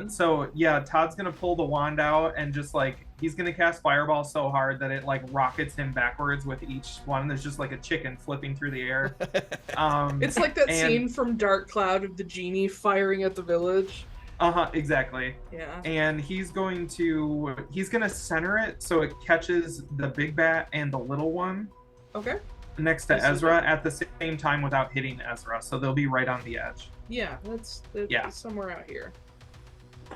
S3: So yeah, Todd's gonna pull the wand out and just he's gonna cast Fireball so hard that it rockets him backwards with each one. There's just like a chicken flipping through the air.
S1: It's like that scene from Dark Cloud of the genie firing at the village.
S3: Exactly.
S1: Yeah.
S3: And he's gonna center it so it catches the big bat and the little one.
S1: Okay.
S3: Next to Ezra at the same time without hitting Ezra, so they'll be right on the edge.
S1: Yeah, that's somewhere out here.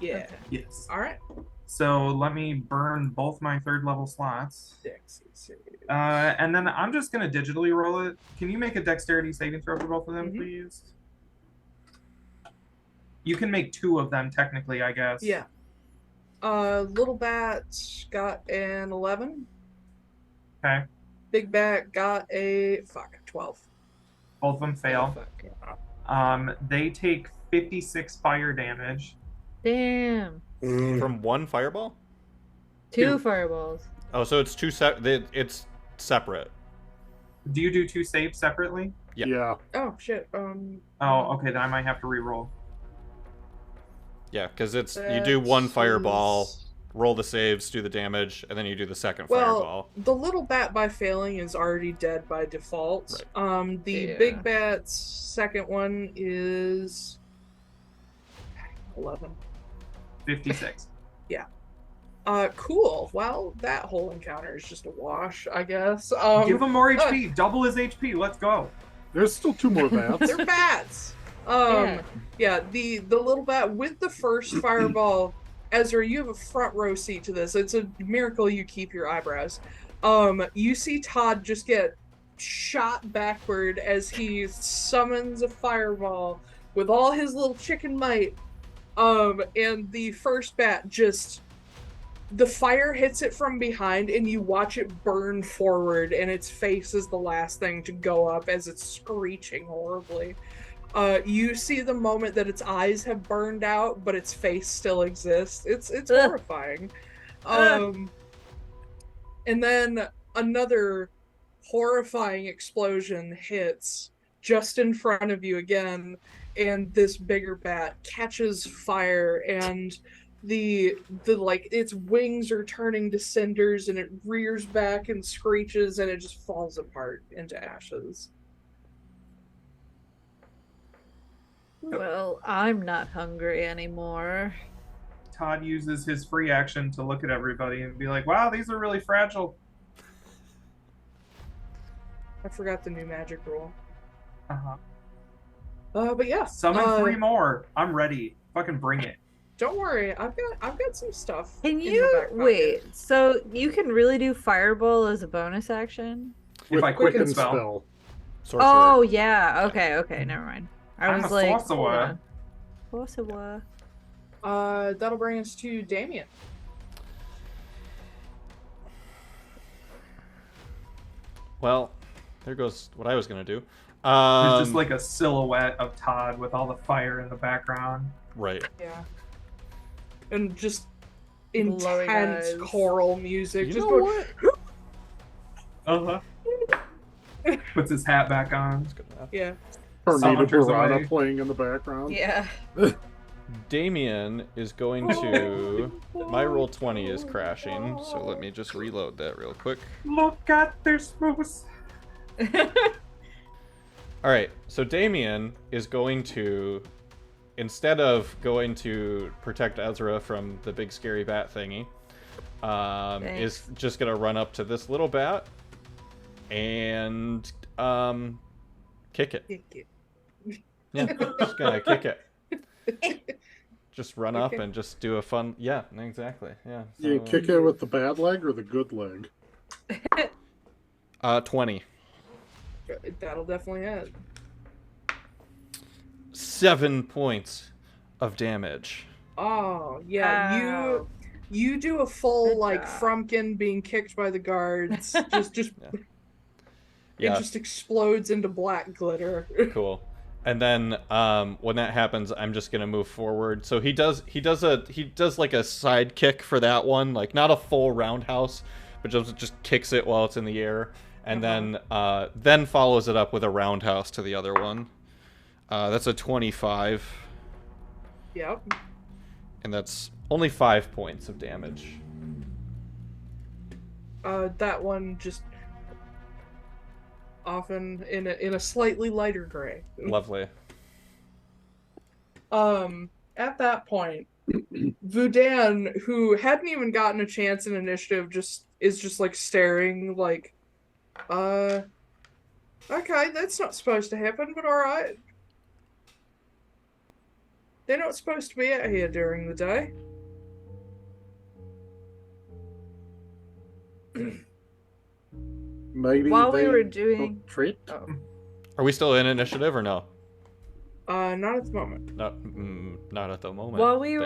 S1: Yeah.
S2: Okay.
S3: Yes.
S1: All right.
S3: So let me burn both my 3rd level slots. And then I'm just gonna digitally roll it. Can you make a dexterity saving throw for both of them, please? You can make 2 of them technically, I guess.
S1: Yeah. Little bat got an 11.
S3: Okay.
S1: Big bat got a 12.
S3: Both of them fail.
S1: Oh, fuck.
S3: They take 56 fire damage.
S2: Damn.
S4: From one fireball?
S2: 2 fireballs.
S4: Oh, so it's it's separate.
S3: Do you do 2 saves separately?
S5: Yeah.
S1: Oh shit.
S3: Oh, okay. Then I might have to re-roll.
S4: Yeah, because you do one fireball, roll the saves, do the damage, and then you do the second fireball.
S1: The little bat by failing is already dead by default.
S4: Right.
S1: The big bat's second one is 11.
S3: 56.
S1: Yeah. Cool. Well, that whole encounter is just a wash, I guess.
S3: Give him more HP. Double his HP. Let's go.
S5: There's still 2 more bats.
S1: They're bats. Yeah, the little bat with the first fireball, Ezra, you have a front row seat to this. It's a miracle you keep your eyebrows. You see Todd just get shot backward as he summons a fireball with all his little chicken might. And the first bat the fire hits it from behind and you watch it burn forward and its face is the last thing to go up as it's screeching horribly. You see the moment that its eyes have burned out, but its face still exists. It's horrifying. And then another horrifying explosion hits just in front of you again, and this bigger bat catches fire, and its wings are turning to cinders, and it rears back and screeches, and it just falls apart into ashes.
S2: Well, I'm not hungry anymore.
S3: Todd uses his free action to look at everybody and be like, wow, these are really fragile.
S1: I forgot the new magic rule.
S3: Uh-huh.
S1: But yeah.
S3: Summon 3 more. I'm ready. Fucking bring it.
S1: Don't worry. I've got some stuff.
S2: Can you wait? So you can really do fireball as a bonus action?
S3: If I quicken spell.
S4: Sorcerer.
S2: Oh yeah. Okay. Never mind.
S3: I'm
S2: was
S3: a
S2: like,
S3: sorcerer.
S2: Sorcerer.
S1: That'll bring us to Damian.
S4: Well, there goes what I was gonna do.
S3: There's just like a silhouette of Todd with all the fire in the background.
S4: Right.
S1: Yeah. And just
S2: Blowing
S1: intense
S2: eyes.
S1: choral music.
S4: You
S1: Just
S4: know
S1: going,
S4: what?
S3: Puts his hat back on.
S4: That's good enough.
S1: yeah.
S5: Tornado
S3: Saunters
S5: Piranha
S3: away.
S5: playing in the background.
S2: Yeah.
S4: Damian is going to. My roll 20 is crashing, so let me just reload that real quick.
S3: Look at this moose.
S4: Alright, so Damian is going to. Instead of going to protect Ezra from the big scary bat thingy, is just going to run up to this little bat and kick it. Yeah, just going to kick it. Just run up and just do a fun... Yeah, exactly. Yeah. So,
S5: You kick it with the bad leg or the good leg?
S4: 20.
S1: That'll definitely hit.
S4: 7 points of damage.
S1: Oh, yeah.
S2: Wow.
S1: You do a full,
S2: Good
S1: like,
S2: job.
S1: Frumpkin being kicked by the guards. Just
S4: Yeah.
S1: It just explodes into black glitter.
S4: Cool. And then when that happens, I'm just gonna move forward. So he does like a side kick for that one, like not a full roundhouse, but just kicks it while it's in the air, and then follows it up with a roundhouse to the other one. That's a 25.
S1: Yep.
S4: And that's only 5 points of damage.
S1: That one just often in a slightly lighter gray.
S4: Lovely.
S1: At that point, Vudan, who hadn't even gotten a chance in initiative, is just like staring like, okay, that's not supposed to happen, but alright. They're not supposed to be out here during the day.
S5: Maybe
S2: While we
S5: they
S2: were doing...
S5: treat.
S4: Are we still in initiative or no?
S1: Not at the moment.
S4: Not at the moment.
S2: While we were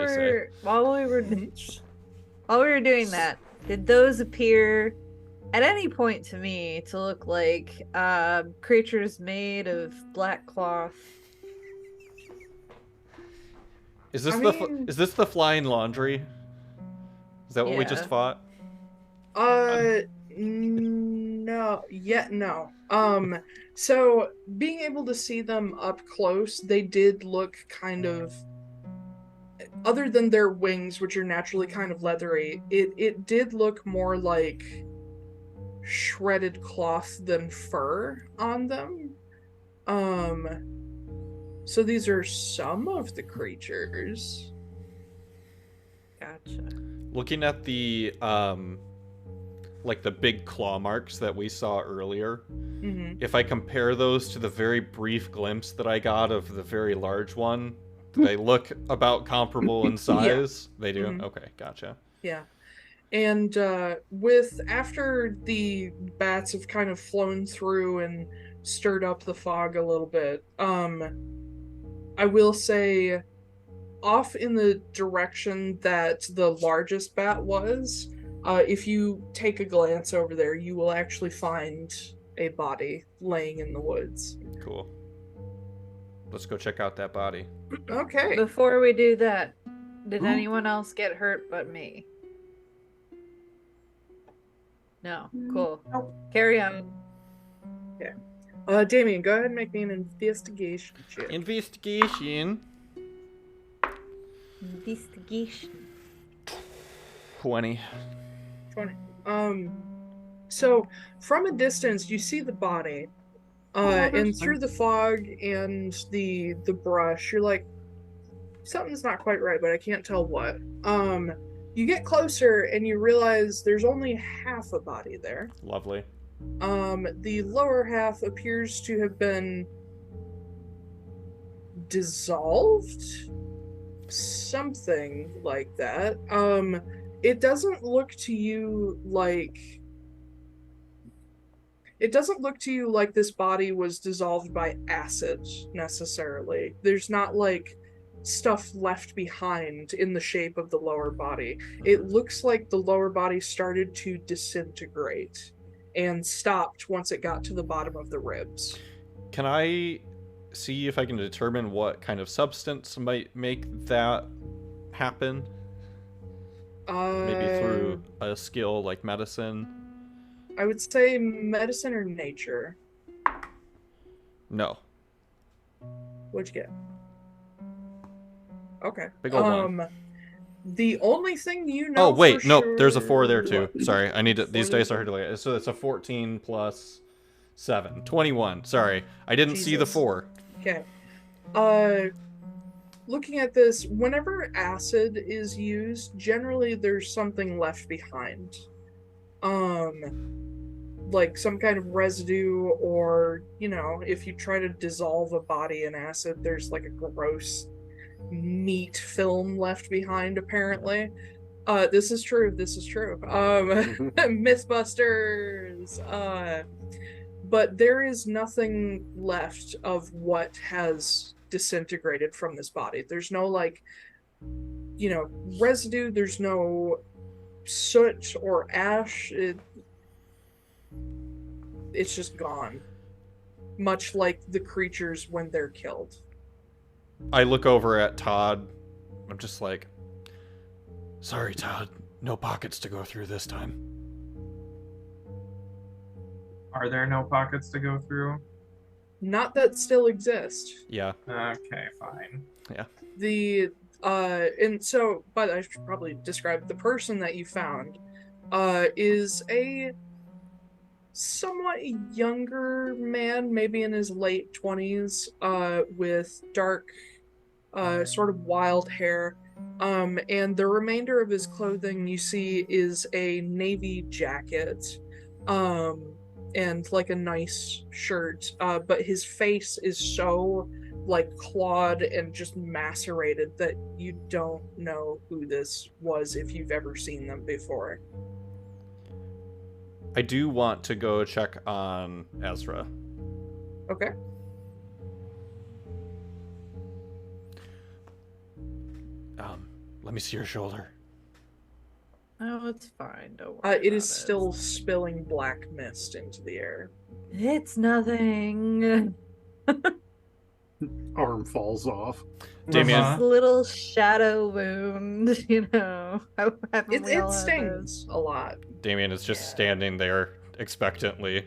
S2: doing that, did those appear at any point to me to look like creatures made of black cloth?
S4: Is this the flying laundry? Is that what we just
S2: Yeah.
S4: fought?
S1: No. No. So being able to see them up close, they did look kind of, other than their wings, which are naturally kind of leathery, it did look more like shredded cloth than fur on them. So these are some of the creatures.
S2: Gotcha.
S4: Looking at the like the big claw marks that we saw earlier, if I compare those to the very brief glimpse that I got of the very large one, they look about comparable in size. Yeah. They do? Okay, gotcha.
S1: Yeah. And after the bats have kind of flown through and stirred up the fog a little bit, I will say, off in the direction that the largest bat was, if you take a glance over there, you will actually find a body laying in the woods.
S4: Cool. Let's go check out that body.
S1: Okay.
S2: Before we do that, did anyone else get hurt but me? No. Cool.
S3: Nope.
S2: Carry on.
S1: Okay. Damian, go ahead and make me an investigation check.
S4: Investigation. 20.
S1: So from a distance, you see the body, and through the fog and the brush, you're like, something's not quite right, but I can't tell what. You get closer and you realize there's only half a body there.
S4: Lovely.
S1: The lower half appears to have been dissolved, something like that. It doesn't look to you like this body was dissolved by acid necessarily. There's not like stuff left behind in the shape of the lower body. It looks like the lower body started to disintegrate and stopped once it got to the bottom of the ribs.
S4: Can I see if I can determine what kind of substance might make that happen? Maybe through a skill like medicine?
S1: I would say medicine or nature.
S4: No.
S1: What'd you get? Okay.
S4: Big old one.
S1: The only thing you know.
S4: Oh wait, no,
S1: sure...
S4: there's a 4 there too.
S1: What?
S4: Sorry, I need to. These dice are hard to look at. So it's a 14 plus 7, 21. Sorry, I didn't see the 4.
S1: Okay. Looking at this, whenever acid is used, generally there's something left behind. Like some kind of residue, or, if you try to dissolve a body in acid, there's like a gross meat film left behind, apparently. This is true. Mythbusters. But there is nothing left of what has disintegrated from this body. There's no, like, residue. There's no soot or ash. It's just gone. Much like the creatures when they're killed.
S4: I look over at Todd. I'm just like, sorry, Todd. No pockets to go through this time.
S3: Are there no pockets to go through?
S1: Not that still exist.
S4: Yeah.
S3: Okay, fine.
S4: Yeah.
S1: And so, but I should probably describe the person that you found, is a somewhat younger man, maybe in his late 20s, with dark, sort of wild hair. And the remainder of his clothing you see is a navy jacket, and like a nice shirt, but his face is so like clawed and just macerated that you don't know who this was if you've ever seen them before.
S4: I do want to go check on Ezra.
S1: Okay.
S4: Let me see your shoulder.
S2: Oh, it's fine. Don't worry.
S1: It is still spilling black mist into the air.
S2: It's nothing.
S5: Arm falls off.
S4: Damian.
S2: Just a little shadow wound,
S1: It stings a lot.
S4: Damian is just standing there expectantly.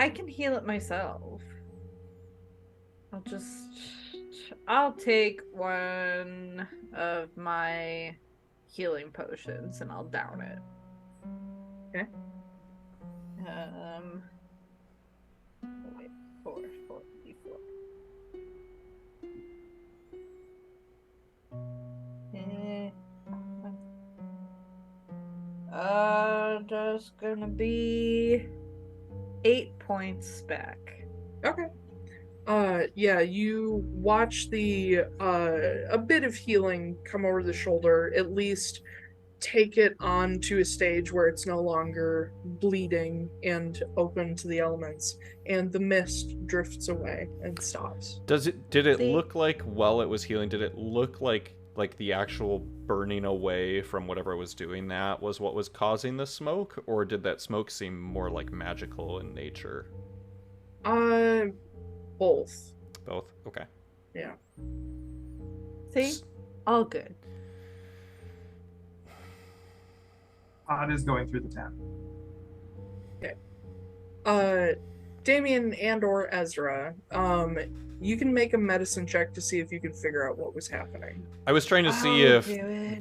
S2: I can heal it myself. I'll take one of my healing potions and I'll down it.
S1: Okay.
S2: Wait, 4 D4. Just gonna be 8 points back.
S1: Okay. Yeah, you watch the a bit of healing come over the shoulder, at least take it on to a stage where it's no longer bleeding and open to the elements, and the mist drifts away and stops.
S4: Did it look like while it was healing, did it look like the actual burning away from whatever was doing that was what was causing the smoke, or did that smoke seem more like magical in nature?
S1: Both.
S4: Both? Okay.
S1: Yeah.
S2: See? All good.
S3: Todd is going through the tent.
S1: Okay. Damian and or Ezra, you can make a medicine check to see if you can figure out what was happening.
S4: I was trying to see if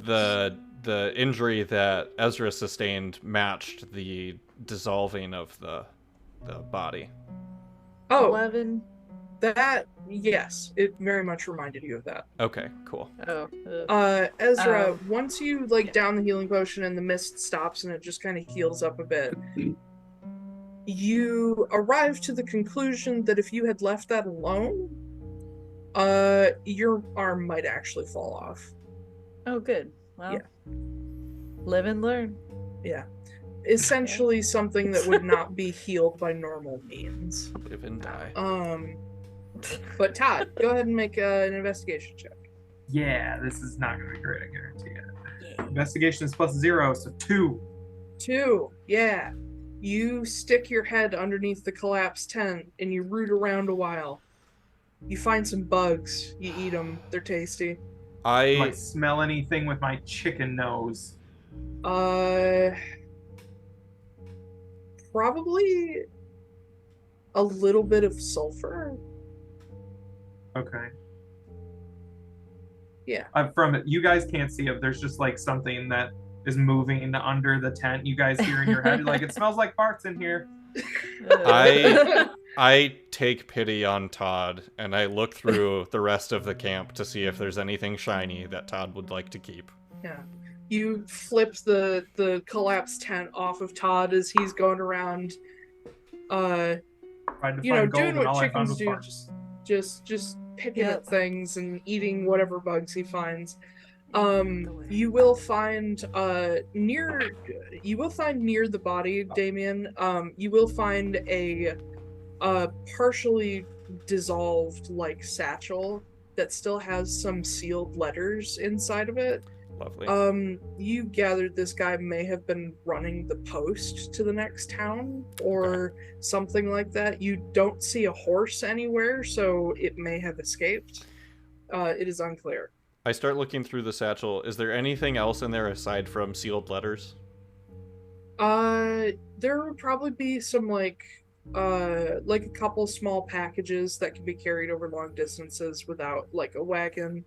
S4: the injury that Ezra sustained matched the dissolving of the body.
S1: Oh,
S2: 11.
S1: That, yes, it very much reminded you of that.
S4: Okay, cool.
S1: Ezra, once you down the healing potion and the mist stops and it just kind of heals up a bit, you arrive to the conclusion that if you had left that alone, your arm might actually fall off.
S2: Oh, good. Well,
S1: yeah.
S2: Live and learn.
S1: Yeah. Essentially something that would not be healed by normal means.
S4: Live and die.
S1: But Todd, go ahead and make an investigation check.
S3: Yeah, this is not going to be great, I guarantee it. Yeah. Investigation is +0, so 2.
S1: 2, yeah. You stick your head underneath the collapsed tent and you root around a while. You find some bugs. You eat them. They're tasty.
S3: Do I smell anything with my chicken nose?
S1: Probably a little bit of sulfur.
S3: Okay.
S1: Yeah.
S3: From it, you guys can't see it. There's just something that is moving under the tent. You guys hear in your head, it smells like farts in here.
S4: I take pity on Todd and I look through the rest of the camp to see if there's anything shiny that Todd would like to keep.
S1: Yeah. You flip the collapsed tent off of Todd as he's going around,
S3: Tried to
S1: you know,
S3: find gold,
S1: doing
S3: and
S1: what
S3: all I found
S1: chickens
S3: was
S1: do,
S3: bark.
S1: just picking
S2: Yep.
S1: at things and eating whatever bugs he finds. You will find near the body, Damian, you will find a partially dissolved like satchel that still has some sealed letters inside of it.
S4: Lovely.
S1: You gathered this guy may have been running the post to the next town or something like that. You don't see a horse anywhere, so it may have escaped. It is unclear.
S4: I start looking through the satchel. Is there anything else in there aside from sealed letters?
S1: There would probably be some like a couple small packages that can be carried over long distances without like a wagon.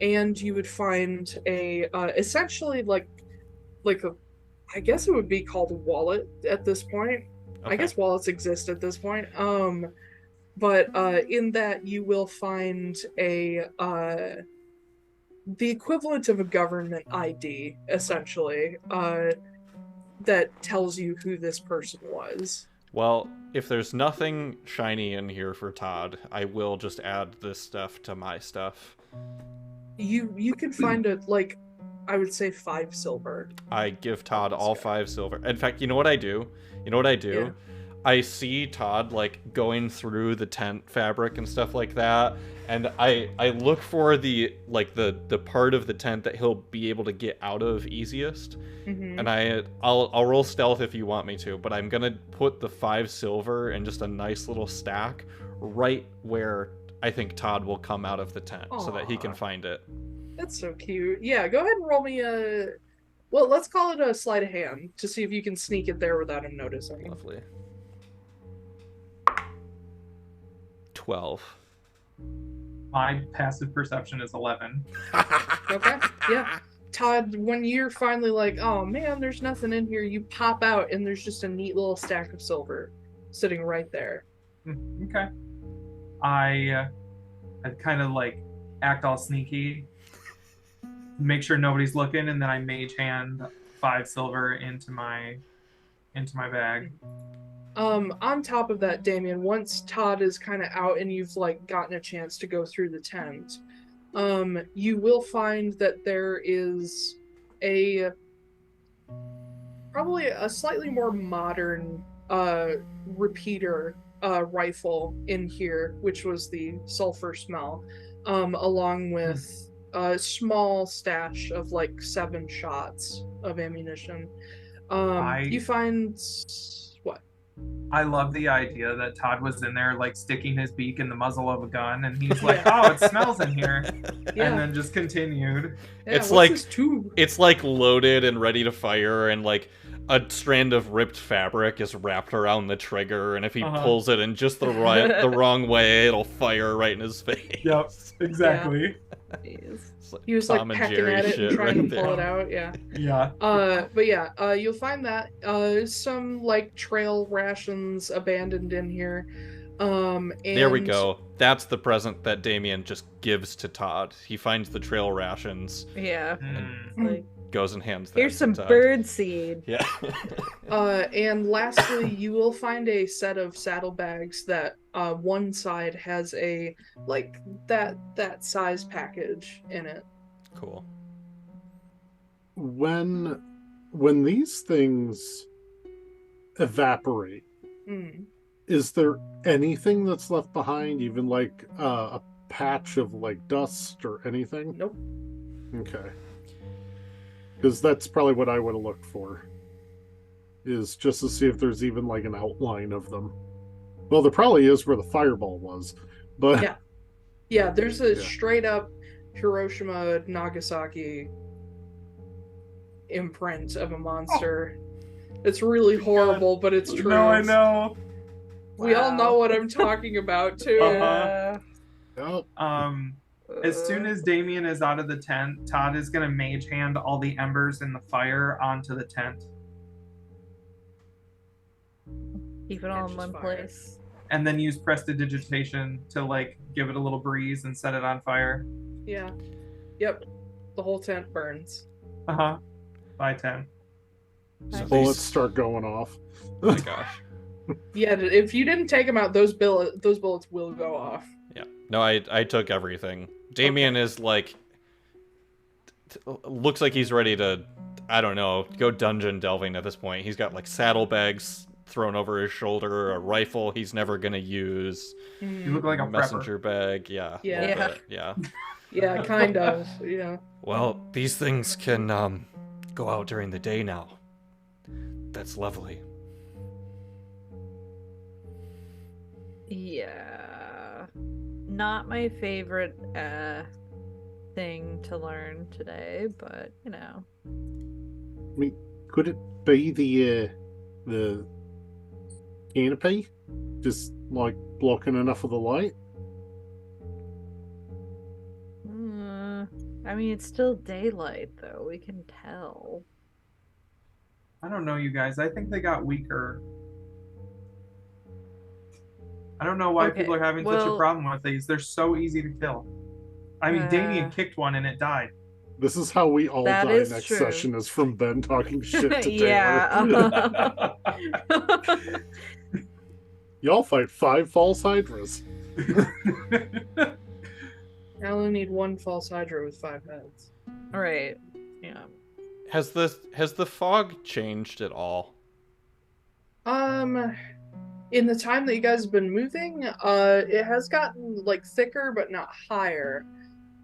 S1: And you would find a essentially like a, I guess it would be called a wallet at this point.
S4: Okay.
S1: I guess wallets exist at this point. But in that you will find a the equivalent of a government ID, essentially, that tells you who this person was.
S4: Well, if there's nothing shiny in here for Todd, I will just add this stuff to my stuff.
S1: You can find it like, I would say 5 silver.
S4: I give Todd all 5 silver. In fact, you know what I do?
S1: Yeah.
S4: I see Todd like going through the tent fabric and stuff like that, and I look for the part of the tent that he'll be able to get out of easiest.
S1: Mm-hmm.
S4: And I'll roll stealth if you want me to, but I'm gonna put the 5 silver in just a nice little stack right where I think Todd will come out of the tent so that he can find it.
S1: That's so cute. Yeah, go ahead and roll me a, well, let's call it a sleight of hand to see if you can sneak it there without him noticing.
S4: Lovely. 12.
S3: My passive perception is 11.
S1: Okay, yeah. Todd, when you're finally like, oh man, there's nothing in here, you pop out and there's just a neat little stack of silver sitting right there.
S3: Okay. I kind of like act all sneaky, make sure nobody's looking, and then I mage hand 5 silver into my bag.
S1: On top of that, Damian, once Todd is kind of out and you've like gotten a chance to go through the tent, you will find that there is probably a slightly more modern repeater rifle in here, which was the sulfur smell, along with a small stash of like 7 shots of ammunition. You find what?
S3: I love the idea that Todd was in there like sticking his beak in the muzzle of a gun, and he's like, "Oh, it smells in here," and then just continued.
S1: Yeah,
S4: it's like loaded and ready to fire, and like a strand of ripped fabric is wrapped around the trigger, and if he pulls it in just the wrong way, it'll fire right in his face.
S3: Yep, exactly.
S1: He was like pecking at it and trying to pull it out.
S3: Yeah.
S1: But yeah, you'll find that some like trail rations abandoned in here. And
S4: there we go. That's the present that Damian just gives to Todd. He finds the trail rations.
S2: Yeah.
S4: And goes and hands that.
S2: Here's some bird seed.
S4: Yeah.
S1: And lastly, you will find a set of saddlebags that one side has a like that size package in it.
S4: Cool.
S5: When these things evaporate, is there anything that's left behind, even like a patch of like dust or anything?
S1: Nope.
S5: Okay. Because that's probably what I would have looked for, is just to see if there's even like an outline of them. Well, there probably is where the fireball was, but
S1: yeah, there's a straight up Hiroshima Nagasaki imprint of a monster. It's really horrible, but it's true.
S3: No, I know.
S1: We all know what I'm talking about too.
S3: As soon as Damian is out of the tent, Todd is going to mage hand all the embers in the fire onto the tent.
S2: Keep it all in one place.
S3: And then use prestidigitation to like give it a little breeze and set it on fire.
S1: Yeah. Yep. The whole tent burns.
S3: By 10.
S5: So bullets start going off.
S4: Oh my gosh.
S1: Yeah, if you didn't take them out, those bullets will go off.
S4: Yeah. No, I took everything. Damian is like, looks like he's ready to, I don't know, go dungeon delving at this point. He's got like saddlebags thrown over his shoulder, a rifle he's never gonna use.
S3: You look like a
S4: messenger
S3: prepper.
S4: bag. Yeah.
S1: Yeah.
S4: Yeah.
S1: Yeah, kind of. Yeah.
S4: Well, these things can go out during the day now. That's lovely.
S2: Yeah. Not my favorite thing to learn today, but you know.
S5: I mean, could it be the canopy? Just like blocking enough of the light?
S2: I mean, it's still daylight, though. We can tell.
S3: I don't know, you guys. I think they got weaker. I don't know why people are having such a problem with these. They're so easy to kill. I mean, Damian kicked one and it died.
S5: This is how we all die next session, is from Ben talking shit to Taiylor.
S2: Yeah.
S5: Y'all fight 5 false hydras.
S1: I only need 1 false hydra with 5 heads.
S2: Right. Yeah.
S4: Has the fog changed at all?
S1: In the time that you guys have been moving, it has gotten like thicker but not higher.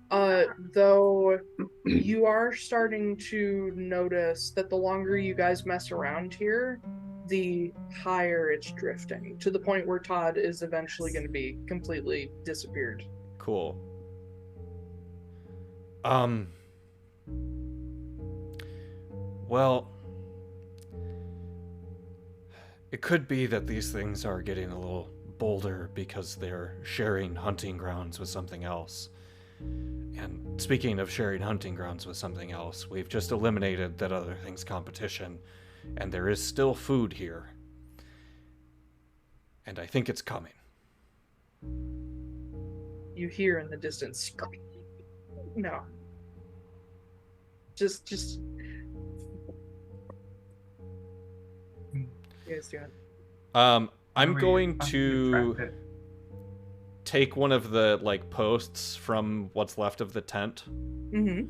S1: Though you are starting to notice that the longer you guys mess around here, the higher it's drifting, to the point where Todd is eventually going to be completely disappeared.
S4: Cool. Well, it could be that these things are getting a little bolder because they're sharing hunting grounds with something else. And speaking of sharing hunting grounds with something else, we've just eliminated that other thing's competition, and there is still food here. And I think it's coming.
S1: You hear in the distance. No. Just. You guys doing?
S4: I'm going to take one of the like posts from what's left of the tent,
S1: and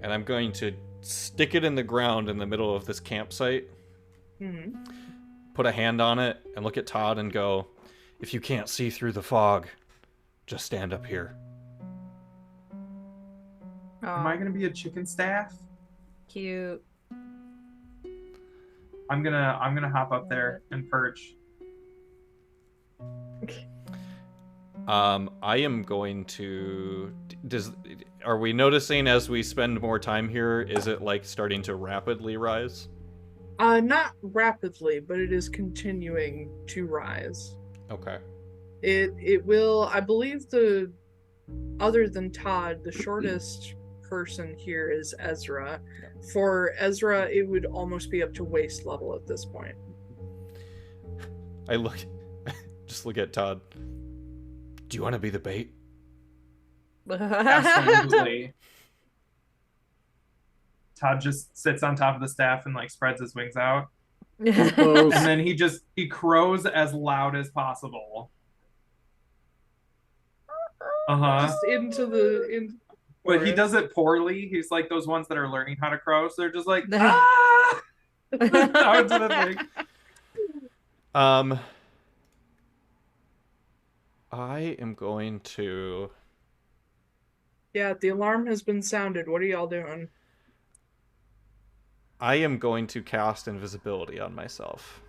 S4: I'm going to stick it in the ground in the middle of this campsite. Put a hand on it and look at Todd and go, "If you can't see through the fog, just stand up here."
S3: Am I gonna be a chicken staff?
S2: Cute.
S3: I'm gonna hop up there and perch.
S4: I am going to. Are we noticing as we spend more time here? Is it like starting to rapidly rise?
S1: Not rapidly, but it is continuing to rise.
S4: Okay.
S1: It will. I believe other than Todd, the shortest person here is Ezra. For Ezra, it would almost be up to waist level at this point.
S4: I just look at Todd. Do you want to be the bait?
S3: Absolutely. Todd just sits on top of the staff and like spreads his wings out. And then he crows as loud as possible.
S1: Just into
S3: But he does it poorly. He's like those ones that are learning how to crow, so they're just like ah! Out into the thing.
S4: I am going to.
S1: Yeah, the alarm has been sounded. What are y'all doing?
S4: I am going to cast invisibility on myself.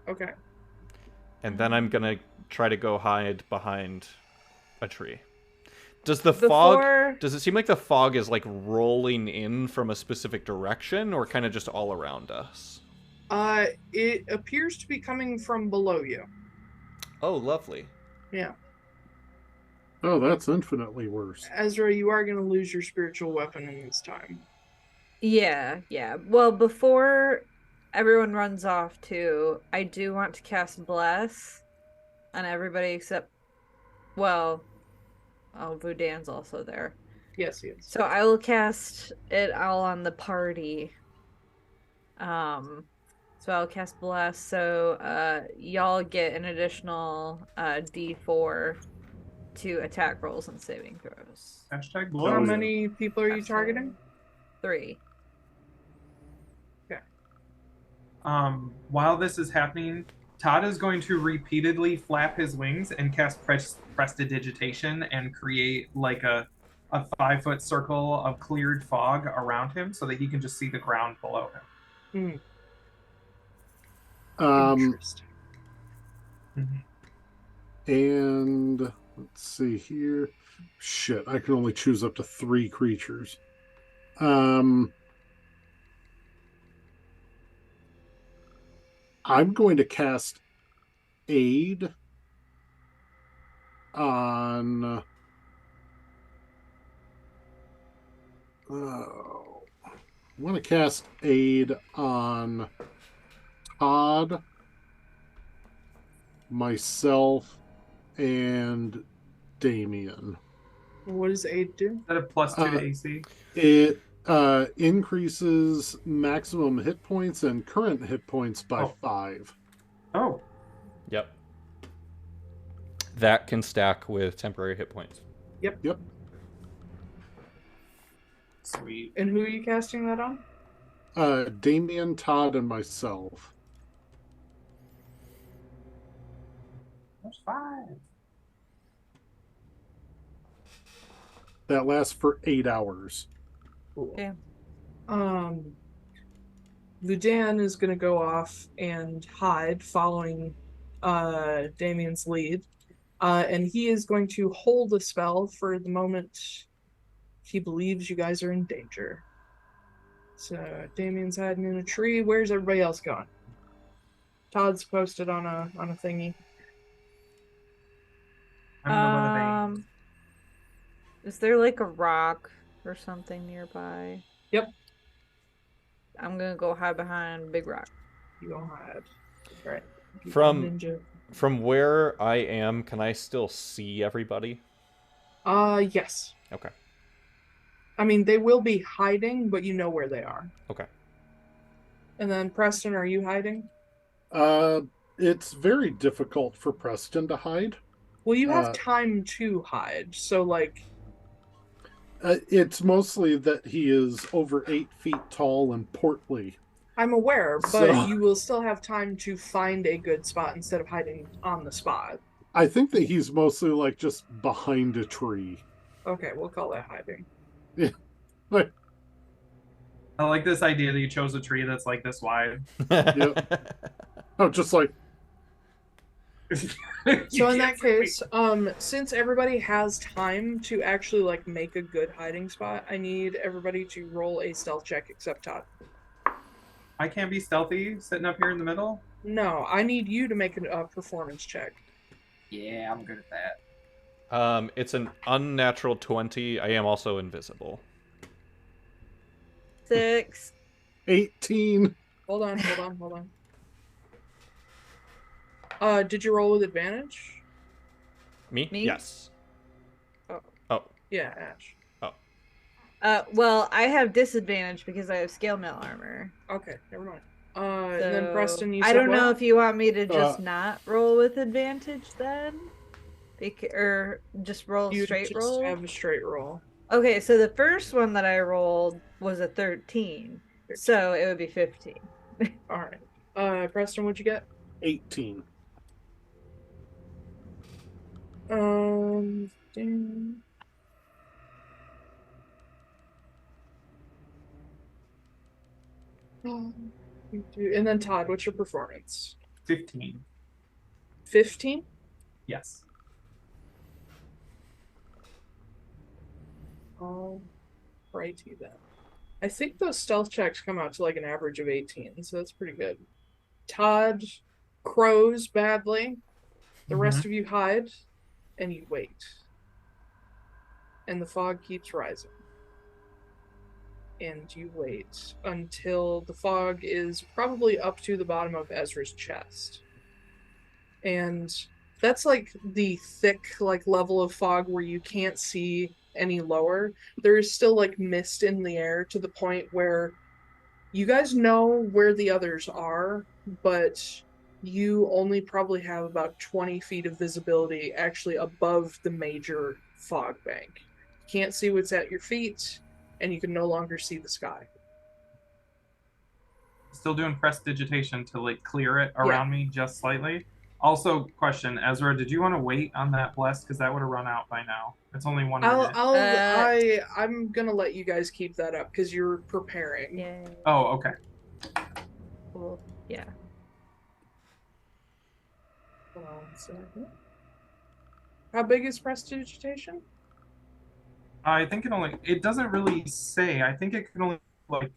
S1: Okay.
S4: And then I'm gonna try to go hide behind a tree. Does the fog? Does it seem like the fog is like rolling in from a specific direction, or kind of just all around us?
S1: It appears to be coming from below you.
S4: Oh, lovely.
S1: Yeah.
S5: Oh, that's infinitely worse.
S1: Ezra, you are going to lose your spiritual weapon in this time.
S2: Yeah. Well, before everyone runs off too, I do want to cast Bless on everybody except, well, Vudan's also there.
S1: Yes, he is.
S2: So I will cast it all on the party. So spell cast blast, so y'all get an additional D4 to attack rolls and saving throws.
S3: Hashtag
S1: How
S3: blow.
S1: many people are you
S2: Hashtag
S1: targeting?
S2: 3.
S1: Okay.
S3: While this is happening, Todd is going to repeatedly flap his wings and cast prestidigitation and create like a 5-foot circle of cleared fog around him so that he can just see the ground below him.
S1: Interesting.
S5: And let's see here. Shit, I can only choose up to 3 creatures. I'm going to cast Aid on. I want to cast Aid on Todd, myself, and Damian.
S1: What does aid do?
S3: Is that a +2 to AC?
S5: It increases maximum hit points and current hit points by 5.
S3: Oh.
S4: Yep. That can stack with temporary hit points.
S1: Yep.
S3: Sweet.
S1: And who are you casting that on?
S5: Damian, Todd, and myself.
S3: That's 5.
S5: That lasts for 8 hours.
S1: Cool.
S2: Yeah.
S1: Ludan is going to go off and hide following Damian's lead. And he is going to hold the spell for the moment he believes you guys are in danger. So Damian's hiding in a tree. Where's everybody else going? Todd's posted on a thingy.
S3: I'm gonna go with a
S2: Is there like a rock or something nearby?
S1: Yep.
S2: I'm gonna go hide behind a big rock.
S1: You go hide. All right.
S4: From where I am, can I still see everybody?
S1: Yes.
S4: Okay.
S1: I mean, they will be hiding, but you know where they are.
S4: Okay.
S1: And then Preston, are you hiding?
S5: It's very difficult for Preston to hide.
S1: Well, you have time to hide, so like.
S5: It's mostly that he is over 8 feet tall and portly.
S1: I'm aware, but you will still have time to find a good spot instead of hiding on the spot.
S5: I think that he's mostly like just behind a tree.
S1: Okay, we'll call that hiding.
S5: Yeah. Like,
S3: I like this idea that you chose a tree that's like this wide.
S5: Oh, just like.
S1: So in that case, since everybody has time to actually like make a good hiding spot, I need everybody to roll a stealth check except Todd.
S3: I can't be stealthy sitting up here in the middle?
S1: No, I need you to make a performance check.
S3: Yeah, I'm good at that.
S4: It's an unnatural 20. I am also invisible.
S2: 6.
S5: 18.
S1: Hold on. Did you roll with advantage?
S4: Me? Yes.
S2: Oh.
S1: Yeah, Ash.
S2: Well, I have disadvantage because I have scale mail armor.
S1: Okay, never mind. And then Preston, you said
S2: I don't know
S1: what?
S2: if you want me to just not roll with advantage then? Or just roll straight roll?
S1: Have a straight roll.
S2: Okay, so the first one that I rolled was a 13. So it would be 15.
S1: Alright. Preston, what'd you get?
S5: 18.
S1: Damn. And then Todd, what's your performance?
S3: 15.
S1: 15?
S3: Yes.
S1: Righty then. I think those stealth checks come out to like an average of 18, so that's pretty good. Todd crows badly. The rest of you hide, and you wait. And the fog keeps rising. And you wait until the fog is probably up to the bottom of Ezra's chest. And that's like the thick like level of fog where you can't see any lower. There is still like mist in the air to the point where You guys know where the others are, but you only probably have about 20 feet of visibility actually above the major fog bank. You can't see what's at your feet, and you can no longer see the sky.
S3: Still doing prestidigitation to like clear it
S1: Yeah.
S3: around me just slightly. Also, question, Ezra, did you want to wait on that bless? Because that would have run out by now. It's only 1 minute.
S1: I'm gonna let you guys keep that up because you're preparing.
S2: Yeah.
S3: Oh, okay.
S2: Cool. Yeah.
S1: Hold on a second. How big is prestidigitation?
S3: I think it doesn't really say. I think it can only, like,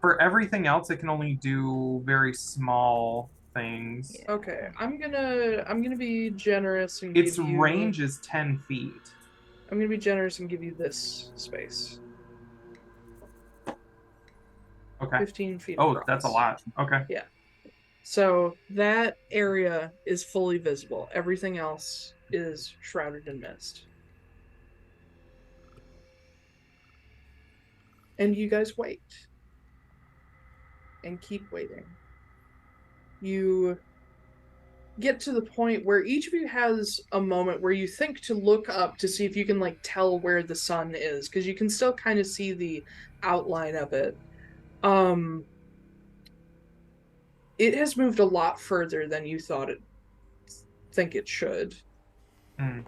S3: for everything else, it can only do very small things.
S2: Yeah.
S1: Okay, I'm gonna be generous and
S3: Its
S1: give you.
S3: range is 10 feet.
S1: I'm gonna be generous and give you this space.
S3: Okay.
S1: 15 feet.
S3: Oh,
S1: across.
S3: that's a lot. Okay.
S1: Yeah. So that area is fully visible. Everything else is shrouded in mist. And you guys wait. And keep waiting. You get to the point where each of you has a moment where you think to look up to see if you can like tell where the sun is, because you can still kind of see the outline of it. It has moved a lot further than you thought it think it should.
S3: Mm.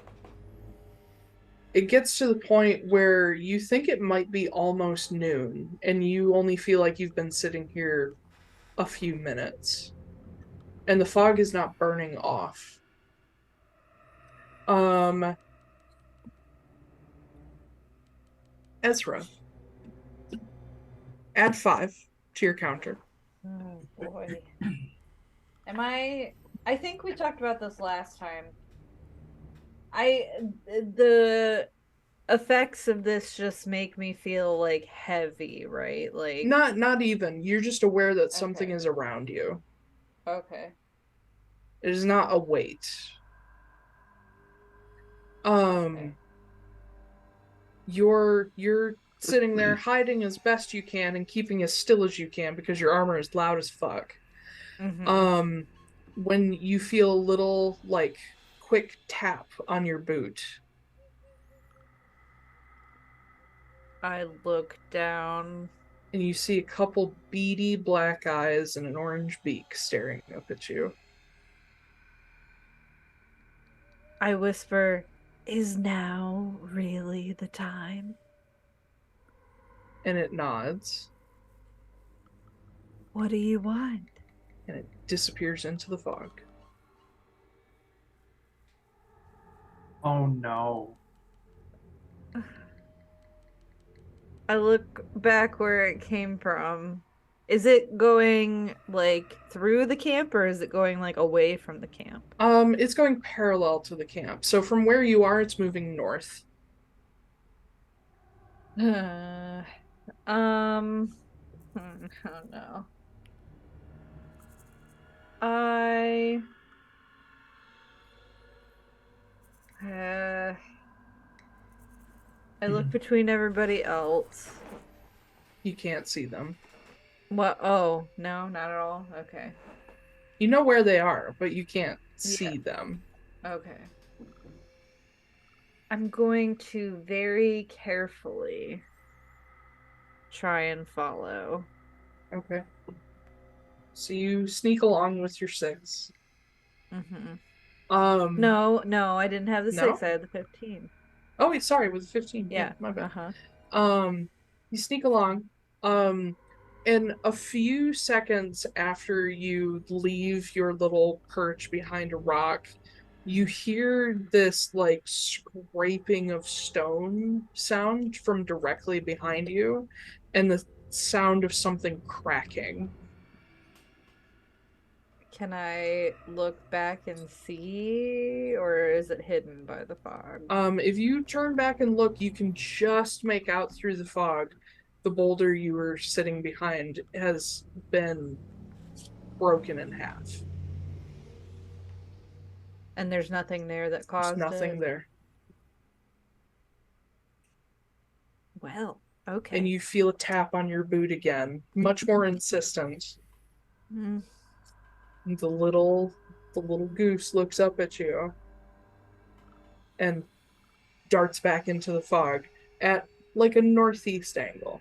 S1: It gets to the point where you think it might be almost noon, and you only feel like you've been sitting here a few minutes. And the fog is not burning off. Ezra, add 5 to your counter.
S2: Oh boy. I think we talked about this last time. The effects of this just make me feel like heavy, right? Like
S1: Not even. You're just aware that something
S2: Okay.
S1: is around you.
S2: Okay.
S1: It is not a weight.
S2: Okay.
S1: You're sitting there hiding as best you can and keeping as still as you can because your armor is loud as fuck.
S2: Mhm.
S1: When you feel a little like quick tap on your boot.
S2: I look down.
S1: And you see a couple beady black eyes and an orange beak staring up at you.
S2: I whisper, "Is now really the time?"
S1: And it nods.
S2: What do you want?
S1: And it disappears into the fog.
S3: Oh no.
S2: I look back where it came from. Is it going like through the camp or is it going like away from the camp?
S1: It's going parallel to the camp. So from where you are, it's moving north.
S2: Oh no. I uh I look between everybody else.
S1: You can't see them.
S2: What? Oh, no, not at all. Okay.
S1: You know where they are, but you can't
S2: Yeah.
S1: see them.
S2: Okay. I'm going to very carefully try and follow.
S1: Okay. So you sneak along with your 6.
S2: Mm-hmm. No, I didn't have the
S1: No?
S2: 6. I had the 15.
S1: Oh wait, sorry, with 15.
S2: Yeah.
S1: My bad.
S2: Uh-huh.
S1: You sneak along. And a few seconds after you leave your little perch behind a rock, you hear this like scraping of stone sound from directly behind you, and the sound of something cracking.
S2: Can I look back and see, or is it hidden by the fog?
S1: If you turn back and look, you can just make out through the fog the boulder you were sitting behind has been broken in half.
S2: And there's nothing there that
S1: There's
S2: caused
S1: nothing
S2: it?
S1: there.
S2: Well, Okay.
S1: And you feel a tap on your boot again, much more insistent.
S2: Mm.
S1: The little goose looks up at you and darts back into the fog at like a northeast angle.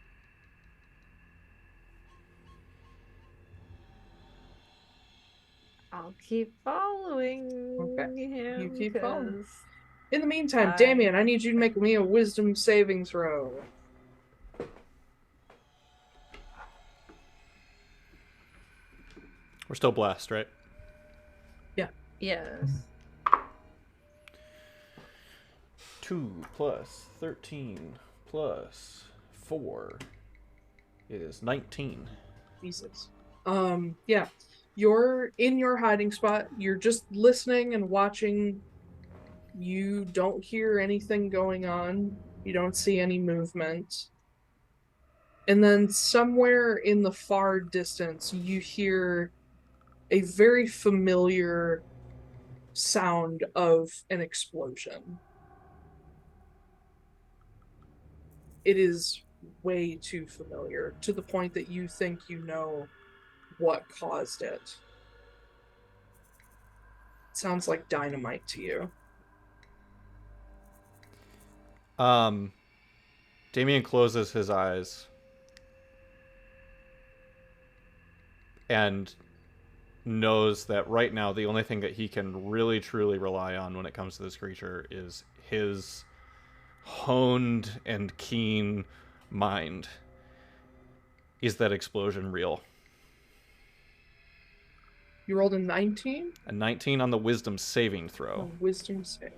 S2: I'll keep following
S1: Okay.
S2: him.
S1: You keep following.
S2: 'Cause
S1: In the meantime, Damian, I need you to make me a wisdom saving throw.
S4: We're still blessed, right?
S1: Yeah.
S2: Yes.
S4: 2 plus 13 plus 4 is 19.
S1: Jesus. Yeah. You're in your hiding spot. You're just listening and watching. You don't hear anything going on. You don't see any movement. And then somewhere in the far distance, you hear a very familiar sound of an explosion. It is way too familiar to the point that you think you know what caused it. It sounds like dynamite to you.
S4: Damian closes his eyes and knows that right now the only thing that he can really truly rely on when it comes to this creature is his honed and keen mind. Is that explosion real?
S1: You rolled a 19?
S4: A 19 on the wisdom saving throw.
S1: Wisdom save.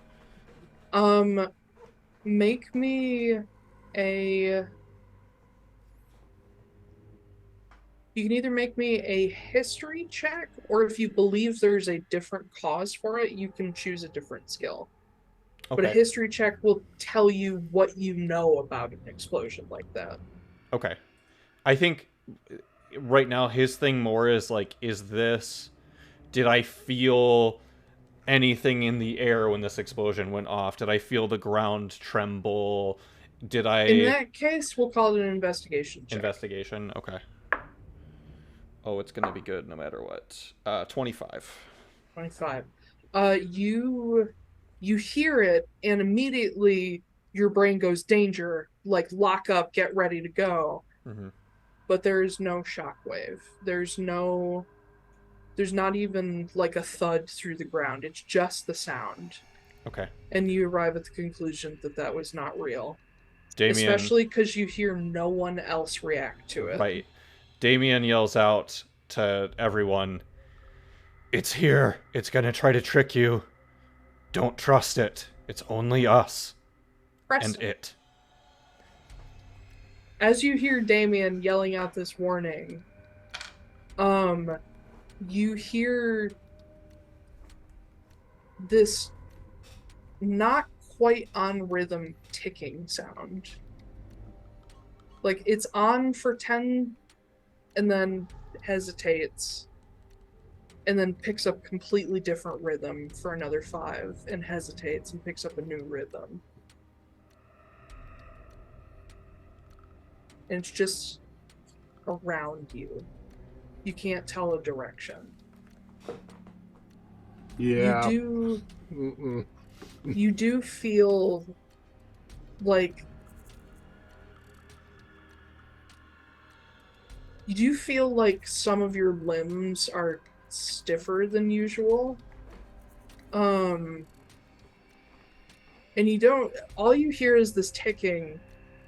S1: Make me a... You can either make me a history check, or if you believe there's a different cause for it, you can choose a different skill. Okay. But a history check will tell you what you know about an explosion like that.
S4: Okay. I think right now his thing more is like, did I feel anything in the air when this explosion went off? Did I feel the ground tremble? Did I...
S1: In that case, we'll call it an investigation check.
S4: Investigation, okay. Oh, it's gonna be good no matter what. 25.
S1: 25. You hear it, and immediately your brain goes danger, like lock up, get ready to go.
S4: Mm-hmm.
S1: But there's no shockwave. There's not even like a thud through the ground. It's just the sound.
S4: Okay.
S1: And you arrive at the conclusion that was not real.
S4: Damian,
S1: especially because you hear no one else react to it.
S4: Right. Damian yells out to everyone, "It's here. It's gonna try to trick you. Don't trust it. It's only us.
S1: Preston.
S4: And it."
S1: As you hear Damian yelling out this warning, you hear this not quite on rhythm ticking sound. Like it's on for 10 and then hesitates and then picks up completely different rhythm for another 5 and hesitates and picks up a new rhythm. And it's just around you. You can't tell a direction.
S5: Yeah.
S1: You do feel like some of your limbs are stiffer than usual. And all you hear is this ticking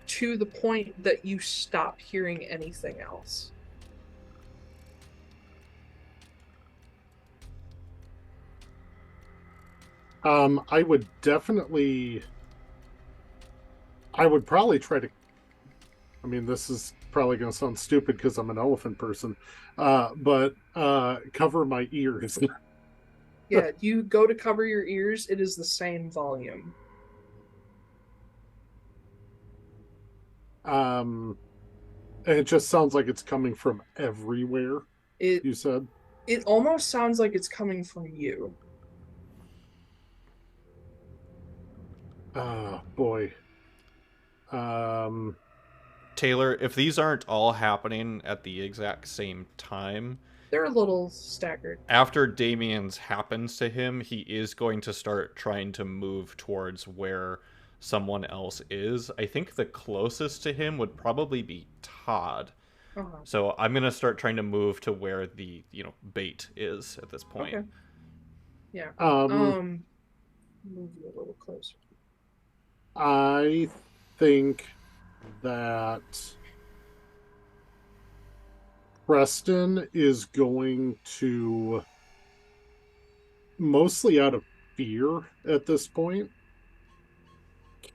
S1: to the point that you stop hearing anything else.
S5: I would probably try to, I mean, this is probably going to sound stupid because I'm an elephant person, but cover my ears.
S1: Yeah, you go to cover your ears, it is the same volume.
S5: And it just sounds like it's coming from everywhere, you said?
S1: It almost sounds like it's coming from you.
S5: Boy.
S4: Taiylor, if these aren't all happening at the exact same time,
S1: they're a little staggered.
S4: After Damian's happens to him, he is going to start trying to move towards where someone else is. I think the closest to him would probably be Todd. So I'm going to start trying to move to where the, bait is at this point.
S1: Okay. Yeah. Move you a little closer.
S5: I think that Preston is going to, mostly out of fear at this point,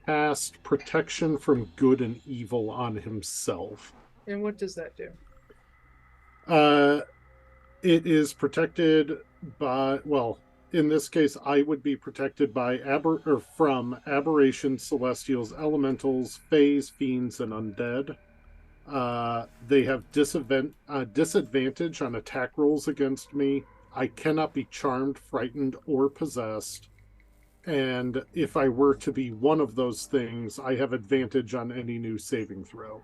S5: cast protection from good and evil on himself.
S1: And what does that do?
S5: It is protected by, well, in this case, I would be protected by from aberrations, celestials, elementals, fays, fiends, and undead. They have disadvantage on attack rolls against me. I cannot be charmed, frightened, or possessed. And if I were to be one of those things, I have advantage on any new saving throw.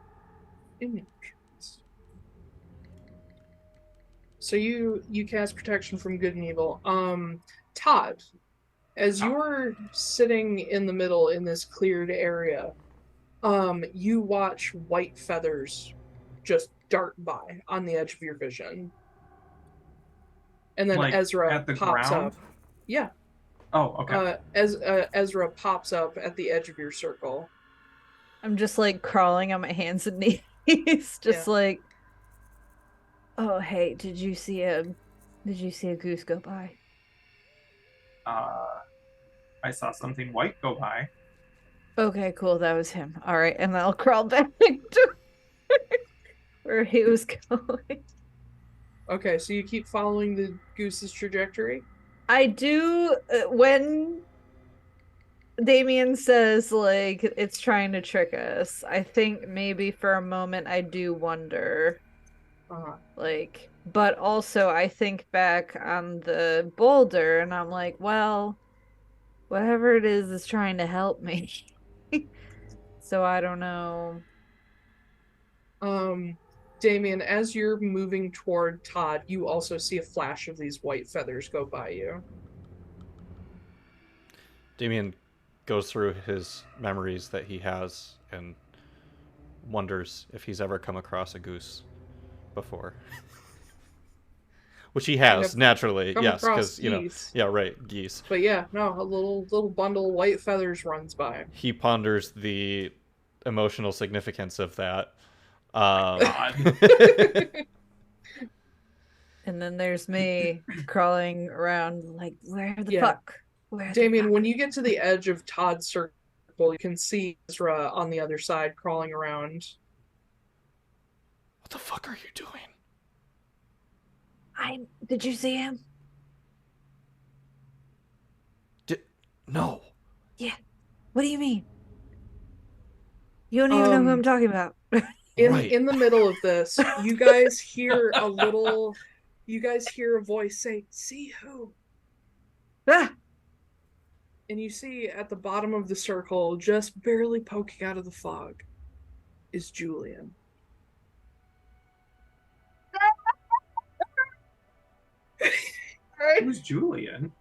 S1: So you cast protection from good and evil. Todd, as you're sitting in the middle in this cleared area, you watch white feathers just dart by on the edge of your vision. And then
S3: like
S1: Ezra
S3: at the
S1: pops
S3: ground?
S1: up. Yeah.
S3: Oh, okay.
S1: Ezra pops up at the edge of your circle.
S2: I'm just like crawling on my hands and knees, like, oh hey, did you see a goose go by?
S3: I saw something white go by.
S2: Okay, cool, that was him. All right, and then I'll crawl back to where he was going.
S1: Okay, so you keep following the goose's trajectory?
S2: I do. When Damian says, like, it's trying to trick us, I think maybe for a moment I do wonder. Like, but also I think back on the boulder and I'm like, well, whatever it is trying to help me. So I don't know.
S1: Damian, as you're moving toward Todd, you also see a flash of these white feathers go by you.
S4: Damian goes through his memories that he has and wonders if he's ever come across a goose before. Which he has, naturally, yes, because, geese.
S1: But yeah, no, a little bundle of white feathers runs by.
S4: He ponders the emotional significance of that.
S2: And then there's me crawling around like, where the fuck?
S1: Damian, when you get to the edge of Todd's circle, you can see Ezra on the other side crawling around.
S4: What the fuck are you doing?
S2: Did you see him?
S4: No.
S2: Yeah. What do you mean? You don't even know who I'm talking about.
S1: In the middle of this, you guys hear a voice say, "See who?"
S2: Ah!
S1: And you see at the bottom of the circle, just barely poking out of the fog, is Julian.
S3: Who's Julian?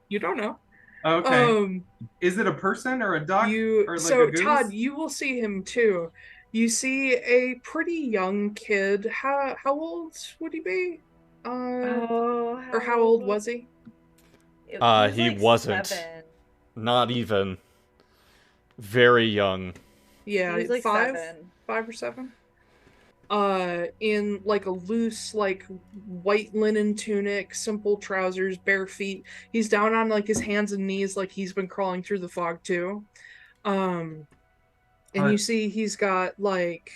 S1: You don't know.
S3: Okay. Is it a person or a duck? Or like a goose?
S1: Todd, you will see him too. You see a pretty young kid. How old would he be? How old was he?
S4: He wasn't.
S2: 7.
S4: Not even. Very young.
S1: Yeah,
S2: he was like
S1: 5 or 7. In like a loose, like white linen tunic, simple trousers, bare feet. He's down on like his hands and knees, like he's been crawling through the fog too. And you see he's got like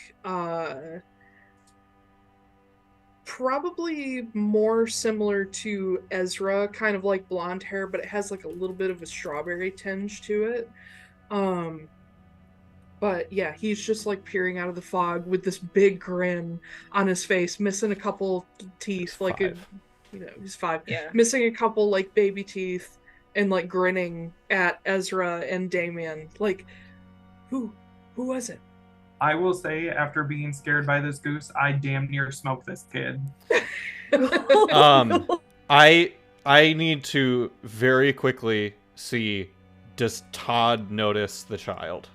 S1: probably more similar to Ezra, kind of like blonde hair, but it has like a little bit of a strawberry tinge to it. But yeah, he's just like peering out of the fog with this big grin on his face, missing a couple teeth, like he's 5.
S2: Yeah.
S1: Missing a couple like baby teeth and like grinning at Ezra and Damian. Like, who was it?
S3: I will say, after being scared by this goose, I damn near smoked this kid.
S4: I need to very quickly see, does Todd notice the child?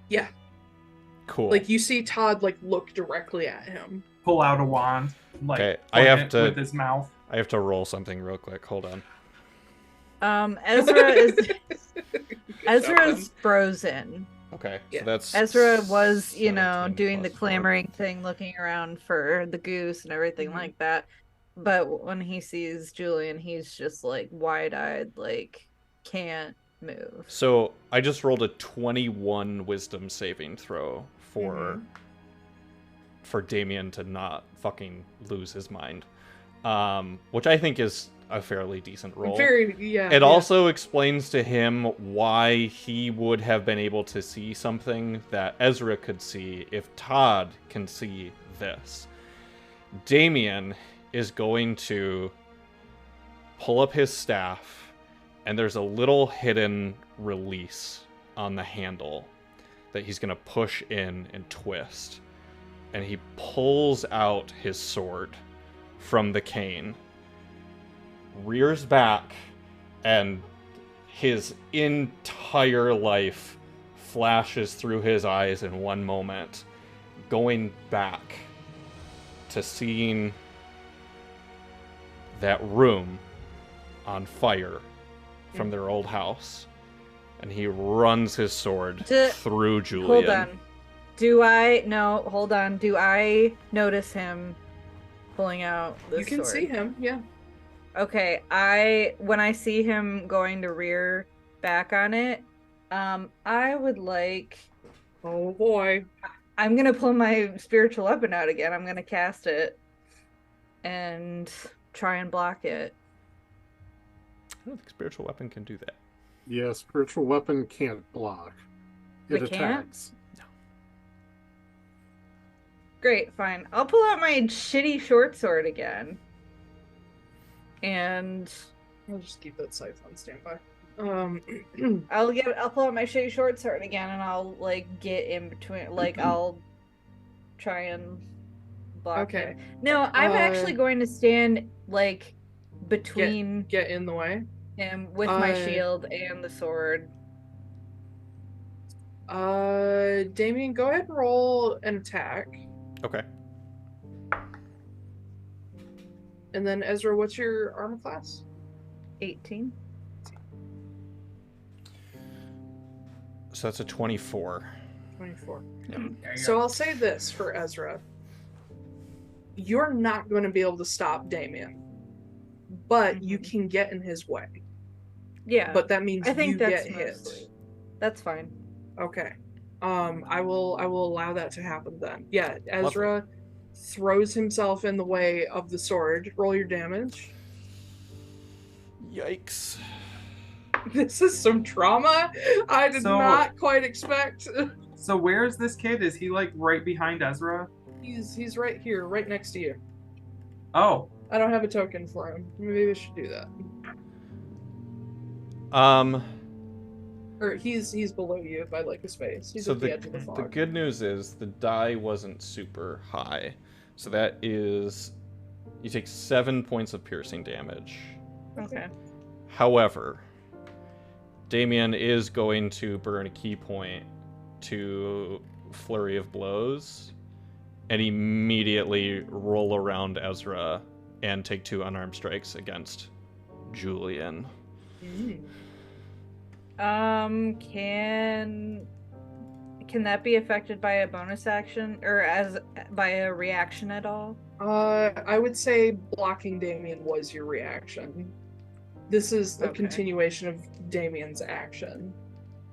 S1: Yeah.
S4: Cool.
S1: Like, you see Todd, like, look directly at him.
S3: Pull out a wand, like,
S4: okay, I have to
S3: with his mouth.
S4: I have to roll something real quick. Hold on.
S2: Ezra is frozen.
S4: Okay,
S1: Yeah.
S4: so that's
S2: Ezra was,
S4: 17
S2: doing the
S4: plus 4.
S2: clamoring thing, looking around for the goose and everything like that. But when he sees Julian, he's just like wide-eyed, like can't move.
S4: So I just rolled a 21 wisdom saving throw for Damian to not fucking lose his mind, which I think is a fairly decent roll. It also explains to him why he would have been able to see something that Ezra could see if Todd can see this. Damian is going to pull up his staff, and there's a little hidden release on the handle that he's going to push in and twist. And he pulls out his sword from the cane, rears back, and his entire life flashes through his eyes in one moment, going back to seeing that room on fire from their old house, and he runs his sword through Julian.
S2: Hold on. Do I notice him pulling out the sword?
S1: You can see him, yeah.
S2: Okay, when I see him going to rear back on it, I would like...
S1: Oh boy.
S2: I'm gonna pull my spiritual weapon out again. I'm gonna cast it and try and block it.
S4: I don't think spiritual weapon can do that.
S5: Yeah, spiritual weapon can't block. It attacks.
S4: No.
S2: Great, fine. I'll pull out my shitty short sword again. And
S1: I'll just keep that scythe on standby.
S2: I'll pull out my shitty short sword again, and I'll like get in between. Like I'll try and block him. No, I'm actually going to stand like between
S1: get in the way
S2: him with my shield and the sword.
S1: Damian, go ahead and roll an attack.
S4: Okay.
S1: And then Ezra, what's your armor class?
S2: 18.
S4: So that's a 24.
S1: 24.
S4: Yep.
S1: So I'll say this for Ezra. You're not going to be able to stop Damian, but you can get in his way.
S2: Yeah.
S1: But that means
S2: I think
S1: you
S2: that's
S1: get hit.
S2: That's fine.
S1: Okay. I will allow that to happen then. Yeah, Ezra throws himself in the way of the sword. Roll your damage.
S4: Yikes.
S1: This is some trauma I did not quite expect.
S3: So where is this kid? Is he like right behind Ezra?
S1: He's right here, right next to you.
S3: Oh.
S1: I don't have a token for him. Maybe I should do that. Or he's below you by like a space. He's at the edge of the fog.
S4: The good news is the die wasn't super high. So that is, you take 7 points of piercing damage.
S2: Okay.
S4: However, Damian is going to burn a key point to Flurry of Blows and immediately roll around Ezra and take 2 unarmed strikes against Julian.
S2: Can that be affected by a bonus action or by a reaction at all?
S1: I would say blocking Damian was your reaction. This is a continuation of Damian's action.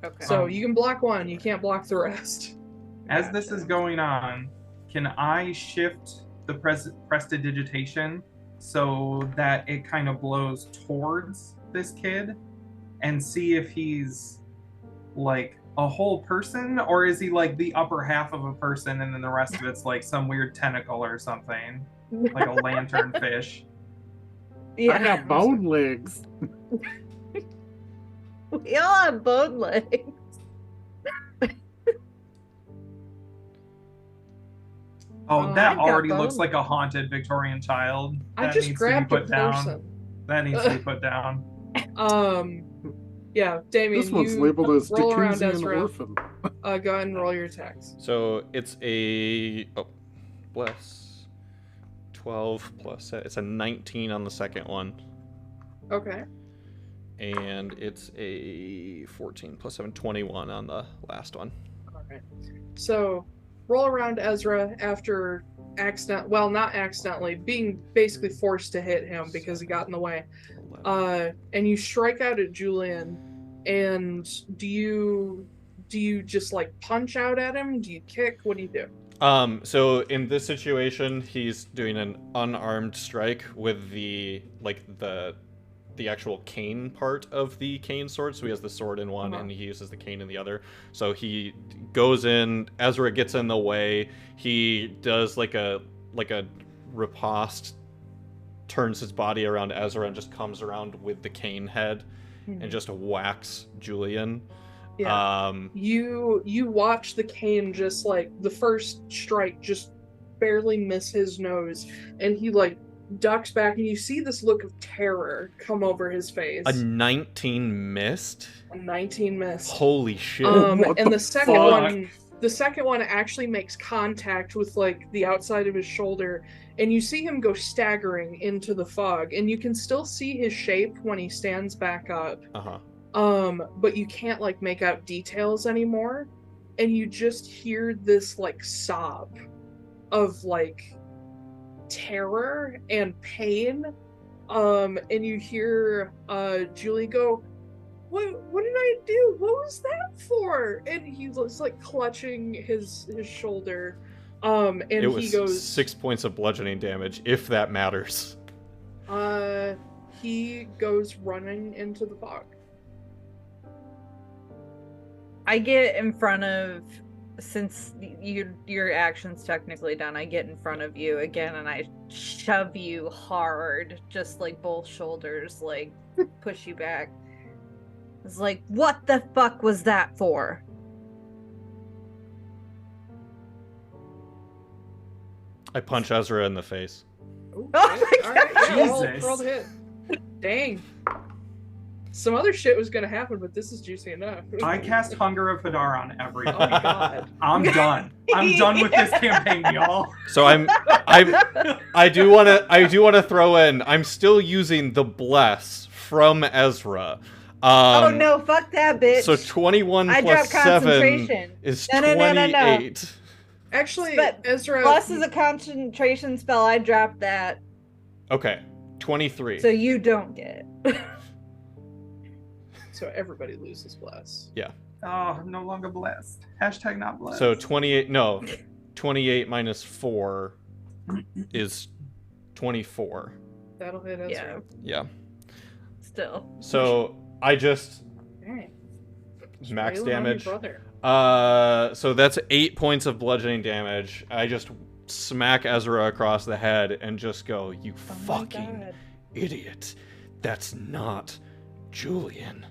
S1: Okay. So you can block one, you can't block the rest.
S3: As this is going on, can I shift the prestidigitation so that it kind of blows towards this kid and see if he's like a whole person, or is he like the upper half of a person and then the rest of it's like some weird tentacle or something, like a lantern fish?
S2: Yeah.
S5: I got bone legs.
S2: We all have bone legs.
S3: Oh, that
S2: I've got
S3: already looks
S2: both.
S3: like a haunted Victorian child.
S1: I
S3: That
S1: just
S3: needs to be
S1: grabbed a
S3: put down.
S1: person.
S3: That needs to be put down.
S1: Yeah, Damian,
S5: This one's
S1: you
S5: labeled as
S1: roll around
S5: Jacuzzi and
S1: Ezra.
S5: Orphan.
S1: Go ahead and roll your attacks.
S4: So it's a bless 12 plus it's a 19 on the second one.
S1: Okay.
S4: And it's a 14 plus 7, 21 on the last one.
S1: All right. So roll around Ezra after not accidentally, being basically forced to hit him because he got in the way. And you strike out at Julian. And do you just like punch out at him? Do you kick? What do you do?
S4: So in this situation, he's doing an unarmed strike with the actual cane part of the cane sword. So he has the sword in one and he uses the cane in the other. So he goes in, Ezra gets in the way, he does like a riposte, turns his body around Ezra and just comes around with the cane head and just whacks Julian.
S1: Yeah. You watch the cane just like the first strike just barely miss his nose, and he like ducks back, and you see this look of terror come over his face.
S4: A 19 missed?
S1: A 19 missed.
S4: Holy shit.
S1: And the second one actually makes contact with like the outside of his shoulder, and you see him go staggering into the fog, and you can still see his shape when he stands back up. But you can't like make out details anymore, and you just hear this like sob of like terror and pain. And you hear Julie go, what did I do? What was that for? And he was like clutching his shoulder. And
S4: it was
S1: he goes
S4: 6 points of bludgeoning damage, if that matters.
S1: He goes running into the fog.
S2: I get in front of, since your action's technically done, I get in front of you again and I shove you hard, just like both shoulders, like push you back. It's like, what the fuck was that for?
S4: I punch Ezra in the face.
S1: Oh
S2: my
S1: God. Right, yeah,
S3: Jesus.
S1: roll the hit. Dang. Some other shit was gonna happen, but this is juicy enough.
S3: I cast Hunger of Hadar on everything.
S1: Oh my God.
S3: I'm done. I'm done with this campaign, y'all.
S4: So I do want to throw in, I'm still using the bless from Ezra.
S2: Oh no, fuck that bitch.
S4: So 21
S2: I
S4: plus
S2: dropped
S4: 7
S2: concentration.
S4: is
S2: No.
S4: 28.
S1: Actually,
S2: But
S1: Ezra.
S2: Plus is a concentration spell. I dropped that.
S4: Okay, 23.
S2: So you don't get it.
S1: So everybody loses bless.
S4: Yeah.
S3: Oh, I'm no longer blessed. Hashtag not blessed.
S4: So 28 minus 4 is 24.
S1: That'll hit Ezra.
S4: Yeah.
S2: Still.
S4: So I just
S1: Dang.
S4: max
S1: Railing on your
S4: damage.
S1: brother.
S4: So that's 8 points of bludgeoning damage. I just smack Ezra across the head and just go, "You fucking idiot. That's not Julian."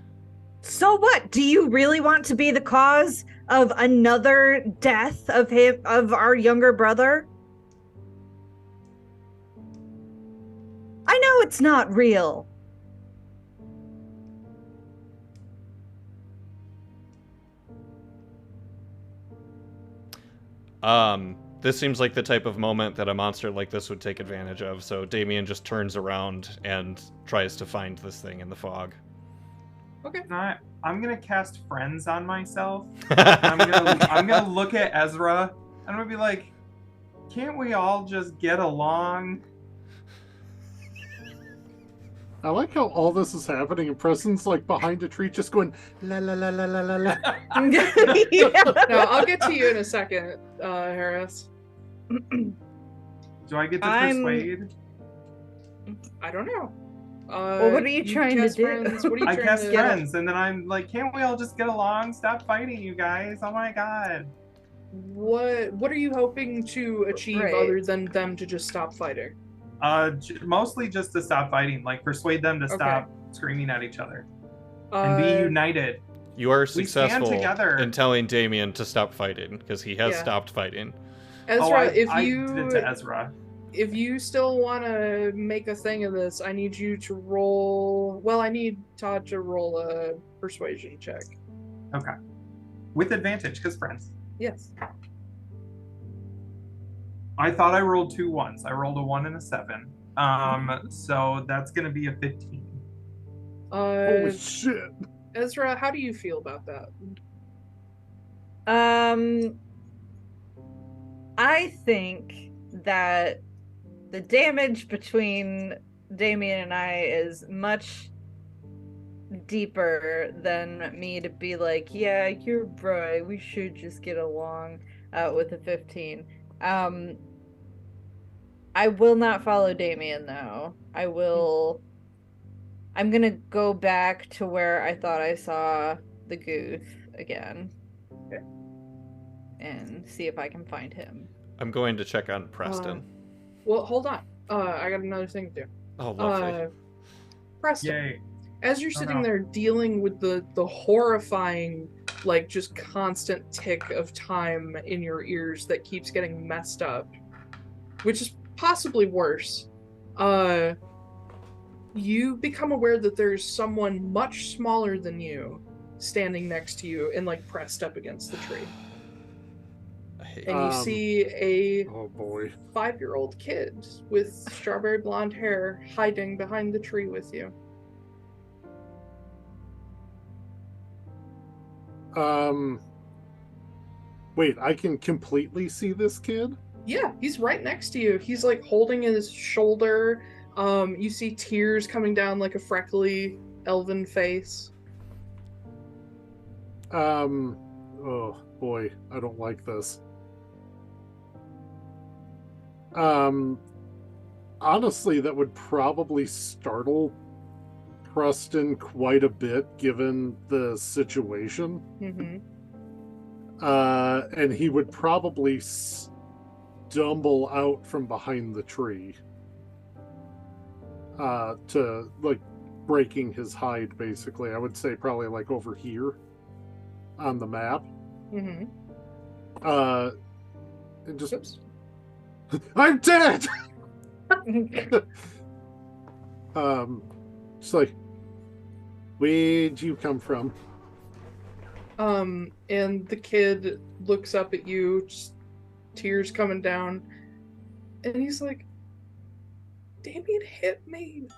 S2: So what? Do you really want to be the cause of another death of our younger brother? I know it's not real.
S4: This seems like the type of moment that a monster like this would take advantage of, so Damian just turns around and tries to find this thing in the fog.
S1: Okay.
S3: I'm gonna cast Friends on myself. I'm gonna look at Ezra. I'm gonna be like, can't we all just get along?
S5: I like how all this is happening and Preston's like behind a tree just going la la la la la la la.
S1: No, I'll get to you in a second, Harris.
S3: Do I get to persuade?
S1: I don't know.
S2: Well, what are you trying to
S1: cast
S2: do?
S1: Friends. What are you
S3: I
S1: trying
S3: cast
S1: to
S3: Friends, and then I'm like, can't we all just get along? Stop fighting, you guys. Oh my god.
S1: What are you hoping to achieve other than them to just stop fighting?
S3: Mostly just to stop fighting, like persuade them to stop screaming at each other and be united.
S4: You are successful
S3: together.
S4: in telling Damian to stop fighting, because he has stopped fighting.
S1: Ezra,
S3: I
S1: if
S3: did it to Ezra.
S1: If you still want to make a thing of this, I need you to roll. Well, I need Todd to roll a persuasion check.
S3: Okay. With advantage, because friends.
S1: Yes.
S3: I thought I rolled 2 ones. I rolled a 1 and a 7. So that's gonna be a 15.
S5: Holy shit.
S1: Ezra, how do you feel about that?
S2: I think that the damage between Damian and I is much deeper than me to be like, yeah, you're right, we should just get along with a 15. I will not follow Damian though. I'm gonna go back to where I thought I saw the goose again.
S1: Okay.
S2: And see if I can find him.
S4: I'm going to check on Preston.
S1: Well, hold on. I got another thing to do.
S4: Oh, lovely.
S1: Preston,
S3: Yay.
S1: as you're sitting there dealing with the horrifying, like, just constant tick of time in your ears that keeps getting messed up, which is possibly worse, you become aware that there's someone much smaller than you standing next to you and, like, pressed up against the tree. And you see a 5-year-old kid with strawberry blonde hair hiding behind the tree with you.
S5: Wait, I can completely see this kid?
S1: Yeah, he's right next to you. He's like holding his shoulder. You see tears coming down like a freckly elven face.
S5: Oh boy, I don't like this. Honestly, that would probably startle Preston quite a bit given the situation. And he would probably stumble out from behind the tree to, like, breaking his hide, basically. I would say probably like over here on the map. And just... Oops. I'm dead! It's like, where'd you come from?
S1: And the kid looks up at you, just tears coming down, and he's like, Damian hit me.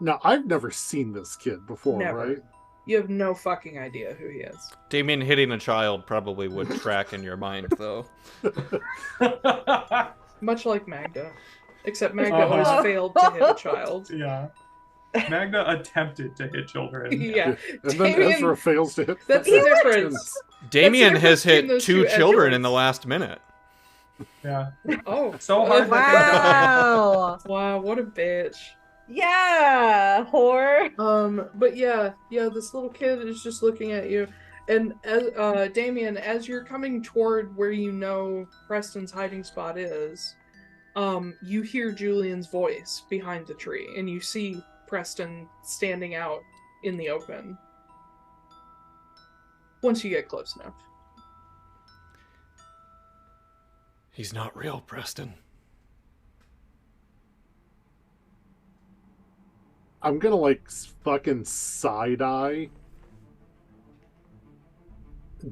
S5: Now, I've never seen this kid before, right?
S1: You have no fucking idea who he is.
S4: Damian hitting a child probably would track in your mind, though.
S1: Much like Magda. Except Magda always failed to hit a child.
S3: Yeah. Magda attempted to hit children.
S1: Yeah.
S5: And then Ezra fails to hit.
S1: That's the difference.
S4: Damian has hit 2 children in the last minute.
S3: Yeah.
S1: Oh.
S3: So hard that they died.
S1: Wow, what a bitch.
S2: Yeah, whore.
S1: But yeah, this little kid is just looking at you. And Damian, as you're coming toward where you know Preston's hiding spot is, you hear Julian's voice behind the tree, and you see Preston standing out in the open. Once you get close enough.
S4: He's not real, Preston.
S5: I'm gonna, like, fucking side-eye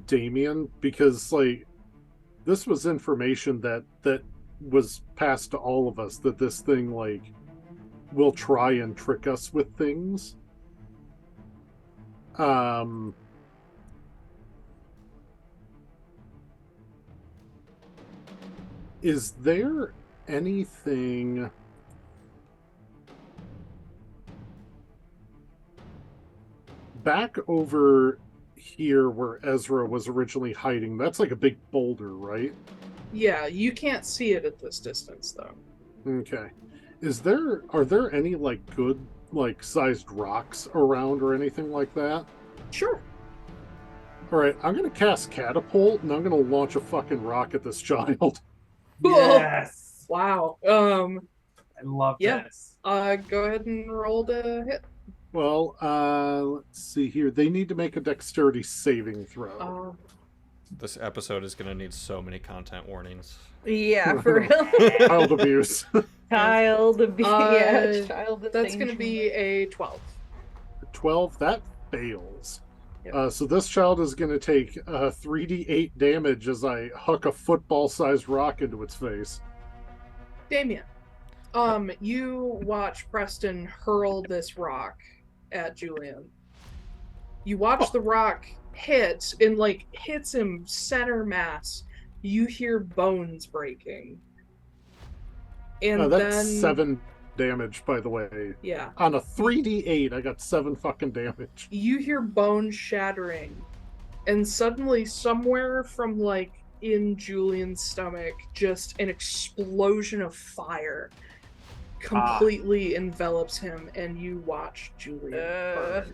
S5: Damian, because, like, this was information that was passed to all of us, that this thing, like, will try and trick us with things. Is there anything back over here where Ezra was originally hiding? That's like a big boulder, right?
S1: Yeah, you can't see it at this distance, though.
S5: Okay. Are there any, like, good, like, sized rocks around or anything like that?
S1: Sure.
S5: Alright, I'm gonna cast Catapult, and I'm gonna launch a fucking rock at this child.
S3: Yes!
S1: Wow.
S3: I love this.
S1: Go ahead and roll to hit.
S5: Well, let's see here. They need to make a dexterity saving throw.
S4: This episode is going to need so many content warnings.
S2: Yeah, for real.
S5: Child abuse.
S2: Child abuse. Yeah, child
S1: That's going to be a 12.
S5: 12, that fails.
S1: Yep.
S5: So this child is going to take 3d8 damage as I huck a football-sized rock into its face.
S1: Damian, you watch Preston hurl this rock at Julian. You watch the rock hit and like hits him center mass. You hear bones breaking. And
S5: That's
S1: then
S5: 7 damage, by the way.
S1: Yeah.
S5: On a 3d8, I got 7 fucking damage.
S1: You hear bones shattering, and suddenly somewhere from like in Julian's stomach, just an explosion of fire completely envelops him, and you watch Julian burn.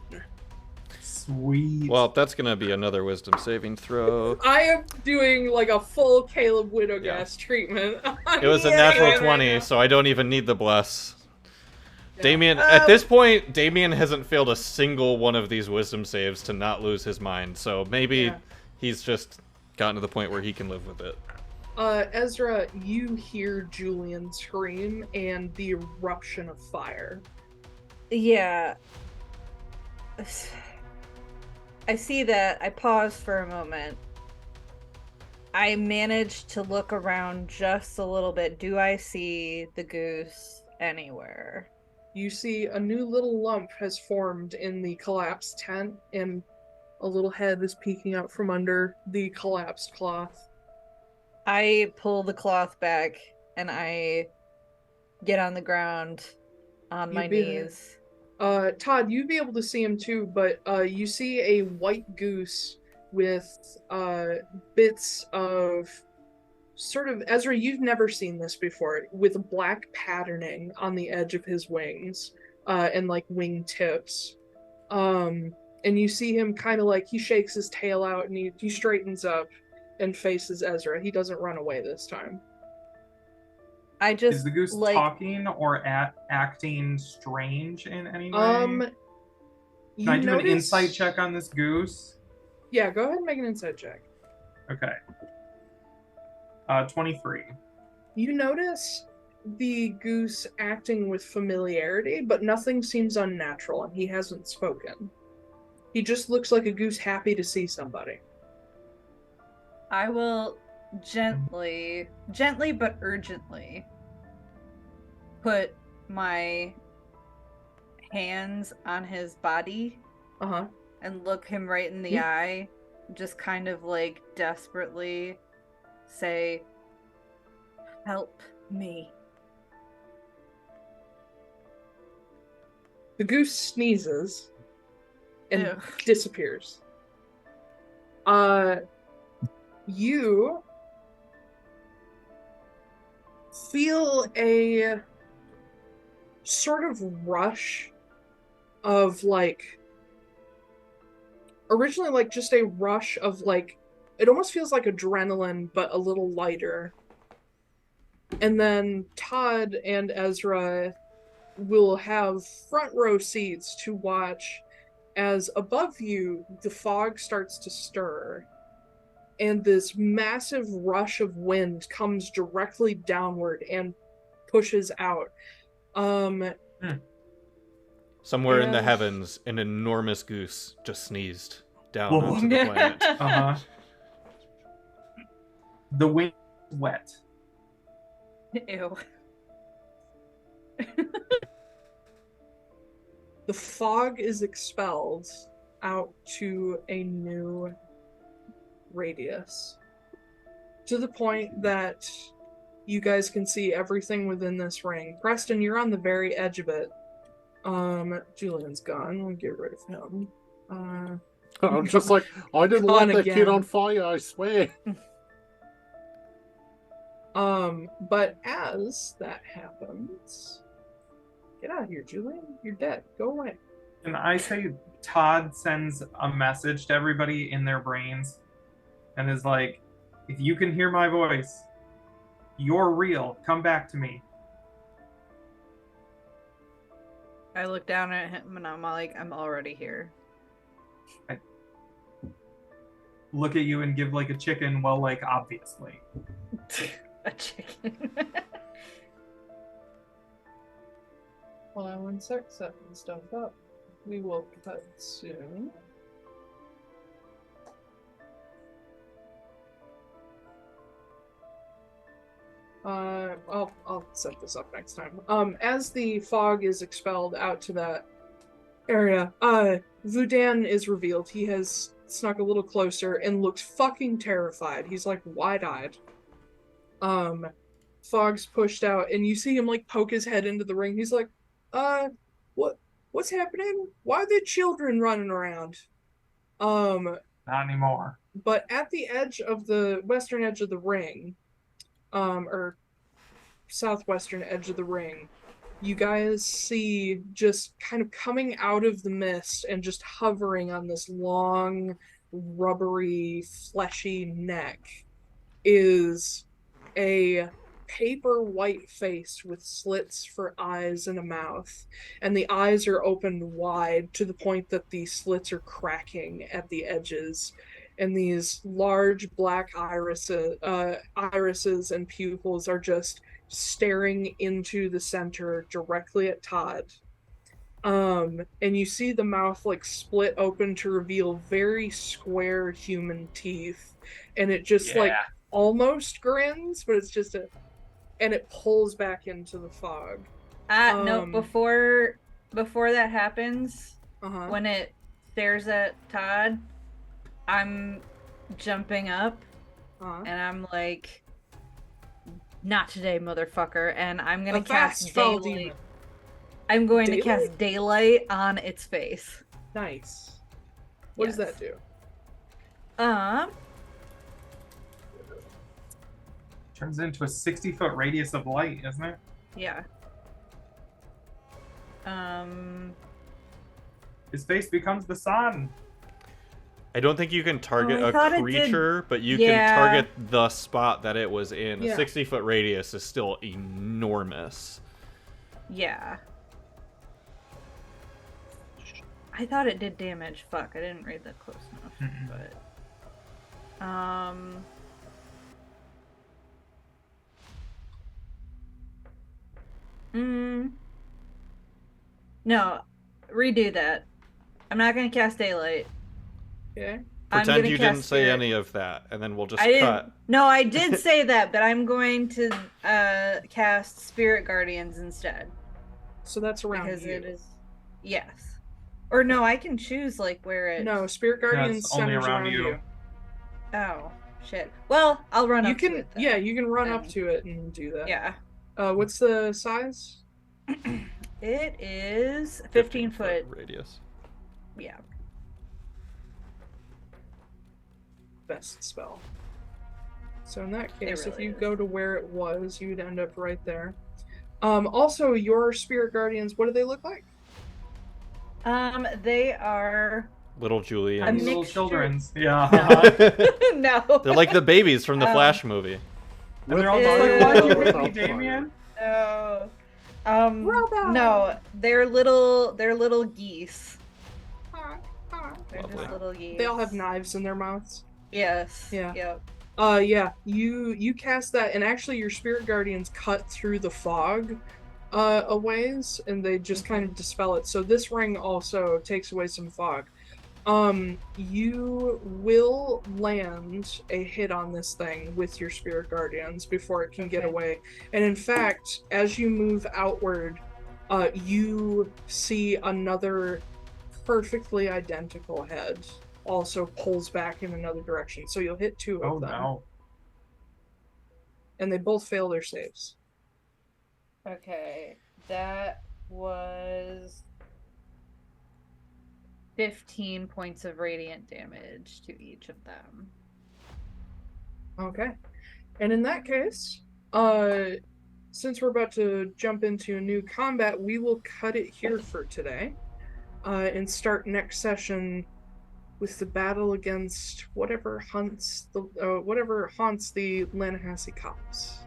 S3: Sweet.
S4: Well, that's going to be another wisdom saving throw.
S1: I am doing like a full Caleb Widowgas treatment.
S4: It was a natural 20, so I don't even need the bless. Yeah. Damian, at this point, Damian hasn't failed a single one of these wisdom saves to not lose his mind, so maybe he's just gotten to the point where he can live with it.
S1: Ezra, you hear Julian scream and the eruption of fire.
S2: Yeah. I see that. I pause for a moment. I manage to look around just a little bit. Do I see the goose anywhere?
S1: You see a new little lump has formed in the collapsed tent, and a little head is peeking out from under the collapsed cloth.
S2: I pull the cloth back, and I get on the ground on my knees.
S1: Todd, you'd be able to see him too, but you see a white goose with bits of sort of, Ezra, you've never seen this before, with black patterning on the edge of his wings and like wing tips. And you see him kind of like, he shakes his tail out and he straightens up and faces Ezra. He doesn't run away this time.
S3: Is the goose talking or acting strange in any way? Can I do an insight check on this goose?
S1: Yeah, go ahead and make an insight check.
S3: Okay. 23.
S1: You notice the goose acting with familiarity, but nothing seems unnatural, and he hasn't spoken. He just looks like a goose happy to see somebody.
S2: I will gently but urgently put my hands on his body and look him right in the eye, just kind of like desperately say, "Help me."
S1: The goose sneezes and disappears. You feel a sort of rush of like, originally like just a rush of like, it almost feels like adrenaline, but a little lighter. And then Todd and Ezra will have front row seats to watch as above you, the fog starts to stir. And this massive rush of wind comes directly downward and pushes out.
S4: Somewhere in the heavens, an enormous goose just sneezed down onto the planet.
S3: The wind is wet.
S2: Ew.
S1: The fog is expelled out to a new radius, to the point that you guys can see everything within this ring. Preston, you're on the very edge of it. Julian's gone. We'll get rid of him.
S5: I'm just like, I didn't light that kid on fire, I swear.
S1: But as that happens, get out of here, Julian. You're dead. Go away.
S3: And I say Todd sends a message to everybody in their brains and is like, if you can hear my voice, you're real. Come back to me.
S2: I look down at him and I'm like, I'm already here.
S3: I look at you and give like a chicken, well, like, obviously.
S2: A chicken.
S1: Hold on one sec, setting stuff up. We will cut soon. I'll set this up next time. As the fog is expelled out to that area, Vudan is revealed. He has snuck a little closer and looks fucking terrified. He's like wide-eyed. Fog's pushed out, and you see him like poke his head into the ring. He's like, what's happening? Why are there children running around?
S3: Not anymore.
S1: But at the edge of the western edge of the ring, or southwestern edge of the ring, you guys see just kind of coming out of the mist and just hovering on this long, rubbery, fleshy neck is a paper white face with slits for eyes and a mouth, and the eyes are opened wide to the point that the slits are cracking at the edges, and these large black irises and pupils are just staring into the center directly at Todd. And you see the mouth like split open to reveal very square human teeth, and it just like almost grins, but it's just and it pulls back into the fog.
S2: No, before that happens, when it stares at Todd, I'm jumping up and I'm like, not today, motherfucker, and I'm gonna cast daylight. I'm going to cast daylight on its face.
S1: Nice. What does that do?
S3: Turns into a 60-foot radius of light, isn't it?
S2: Yeah.
S3: His face becomes the sun.
S4: I don't think you can target a creature, but you can target the spot that it was in. A 60-foot radius is still enormous.
S2: Yeah. I thought it did damage. Fuck, I didn't read that close enough. But no, redo that. I'm not gonna cast daylight.
S1: Okay.
S4: Pretend you didn't say any of that, and then we'll just cut.
S2: No, I did say that, but I'm going to cast Spirit Guardians instead.
S1: So that's around
S2: because
S1: you.
S2: it is. Yes. Or no, I can choose like where it.
S1: No, Spirit Guardians centers around you.
S2: Oh shit. Well, I'll run up to it. Then.
S1: Yeah, you can run up to it and do that.
S2: Yeah.
S1: What's the size?
S2: It is 15-foot
S4: radius.
S2: Yeah.
S1: Best spell. So in that case,
S2: really
S1: if you
S2: is.
S1: go to where it was, you would end up right there. Also, your Spirit Guardians, what do they look like?
S2: They are
S4: little Julians.
S3: Little children's. Yeah.
S2: No.
S4: They're like the babies from the Flash movie.
S3: And they're all just like, why'd you hit me, Damian?
S2: No. No, they're little geese. They're just little geese.
S1: They all have knives in their mouths.
S2: Yes.
S1: Yeah.
S2: Yep.
S1: Yeah. You cast that, and actually your Spirit Guardians cut through the fog a ways, and they just kind of dispel it. So this ring also takes away some fog. You will land a hit on this thing with your Spirit Guardians before it can get away. And in fact, as you move outward, you see another perfectly identical head also pulls back in another direction. So you'll hit two of them.
S3: No.
S1: And they both fail their saves.
S2: Okay. That was 15 points of radiant damage to each of them.
S1: Okay. And in that case, since we're about to jump into a new combat, we will cut it here for today. And start next session with the battle against whatever haunts the Lannahechee cops.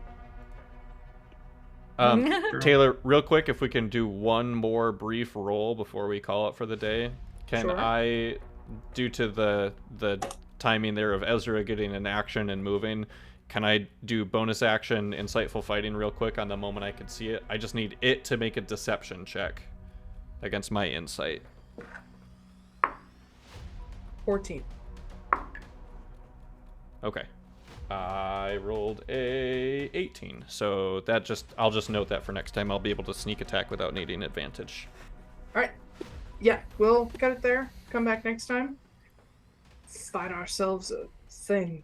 S3: True.
S4: Taiylor, real quick, if we can do one more brief roll before we call it for the day, can
S1: Sure.
S4: I, due to the timing there of Ezra getting an action and moving, can I do bonus action insightful fighting real quick on the moment I can see it? I just need it to make a deception check against my insight.
S1: 14.
S4: Okay. I rolled a 18, so I'll just note that for next time. I'll be able to sneak attack without needing advantage.
S1: All right. Yeah, we'll cut it there. Come back next time. Find ourselves a thing.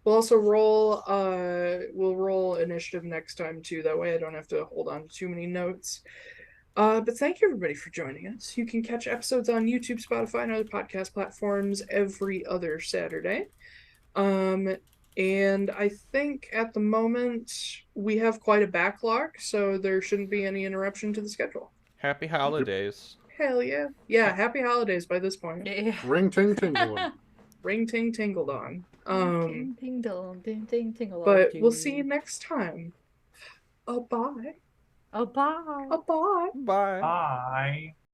S1: We'll also roll. We'll roll initiative next time too. That way, I don't have to hold on to too many notes. But thank you everybody for joining us. You can catch episodes on YouTube, Spotify, and other podcast platforms every other Saturday. And I think at the moment we have quite a backlog, so there shouldn't be any interruption to the schedule.
S4: Happy holidays.
S1: Hell yeah. Yeah, happy holidays by this point.
S2: Yeah.
S5: Ring ting tingling.
S1: Ring ting tingle dong.
S2: Ding, ding, dong, ding, ding, tingle,
S1: But
S2: ding.
S1: we'll see you next time. Bye.
S2: Oh, bye.
S1: Bye.
S4: Bye.
S3: Bye.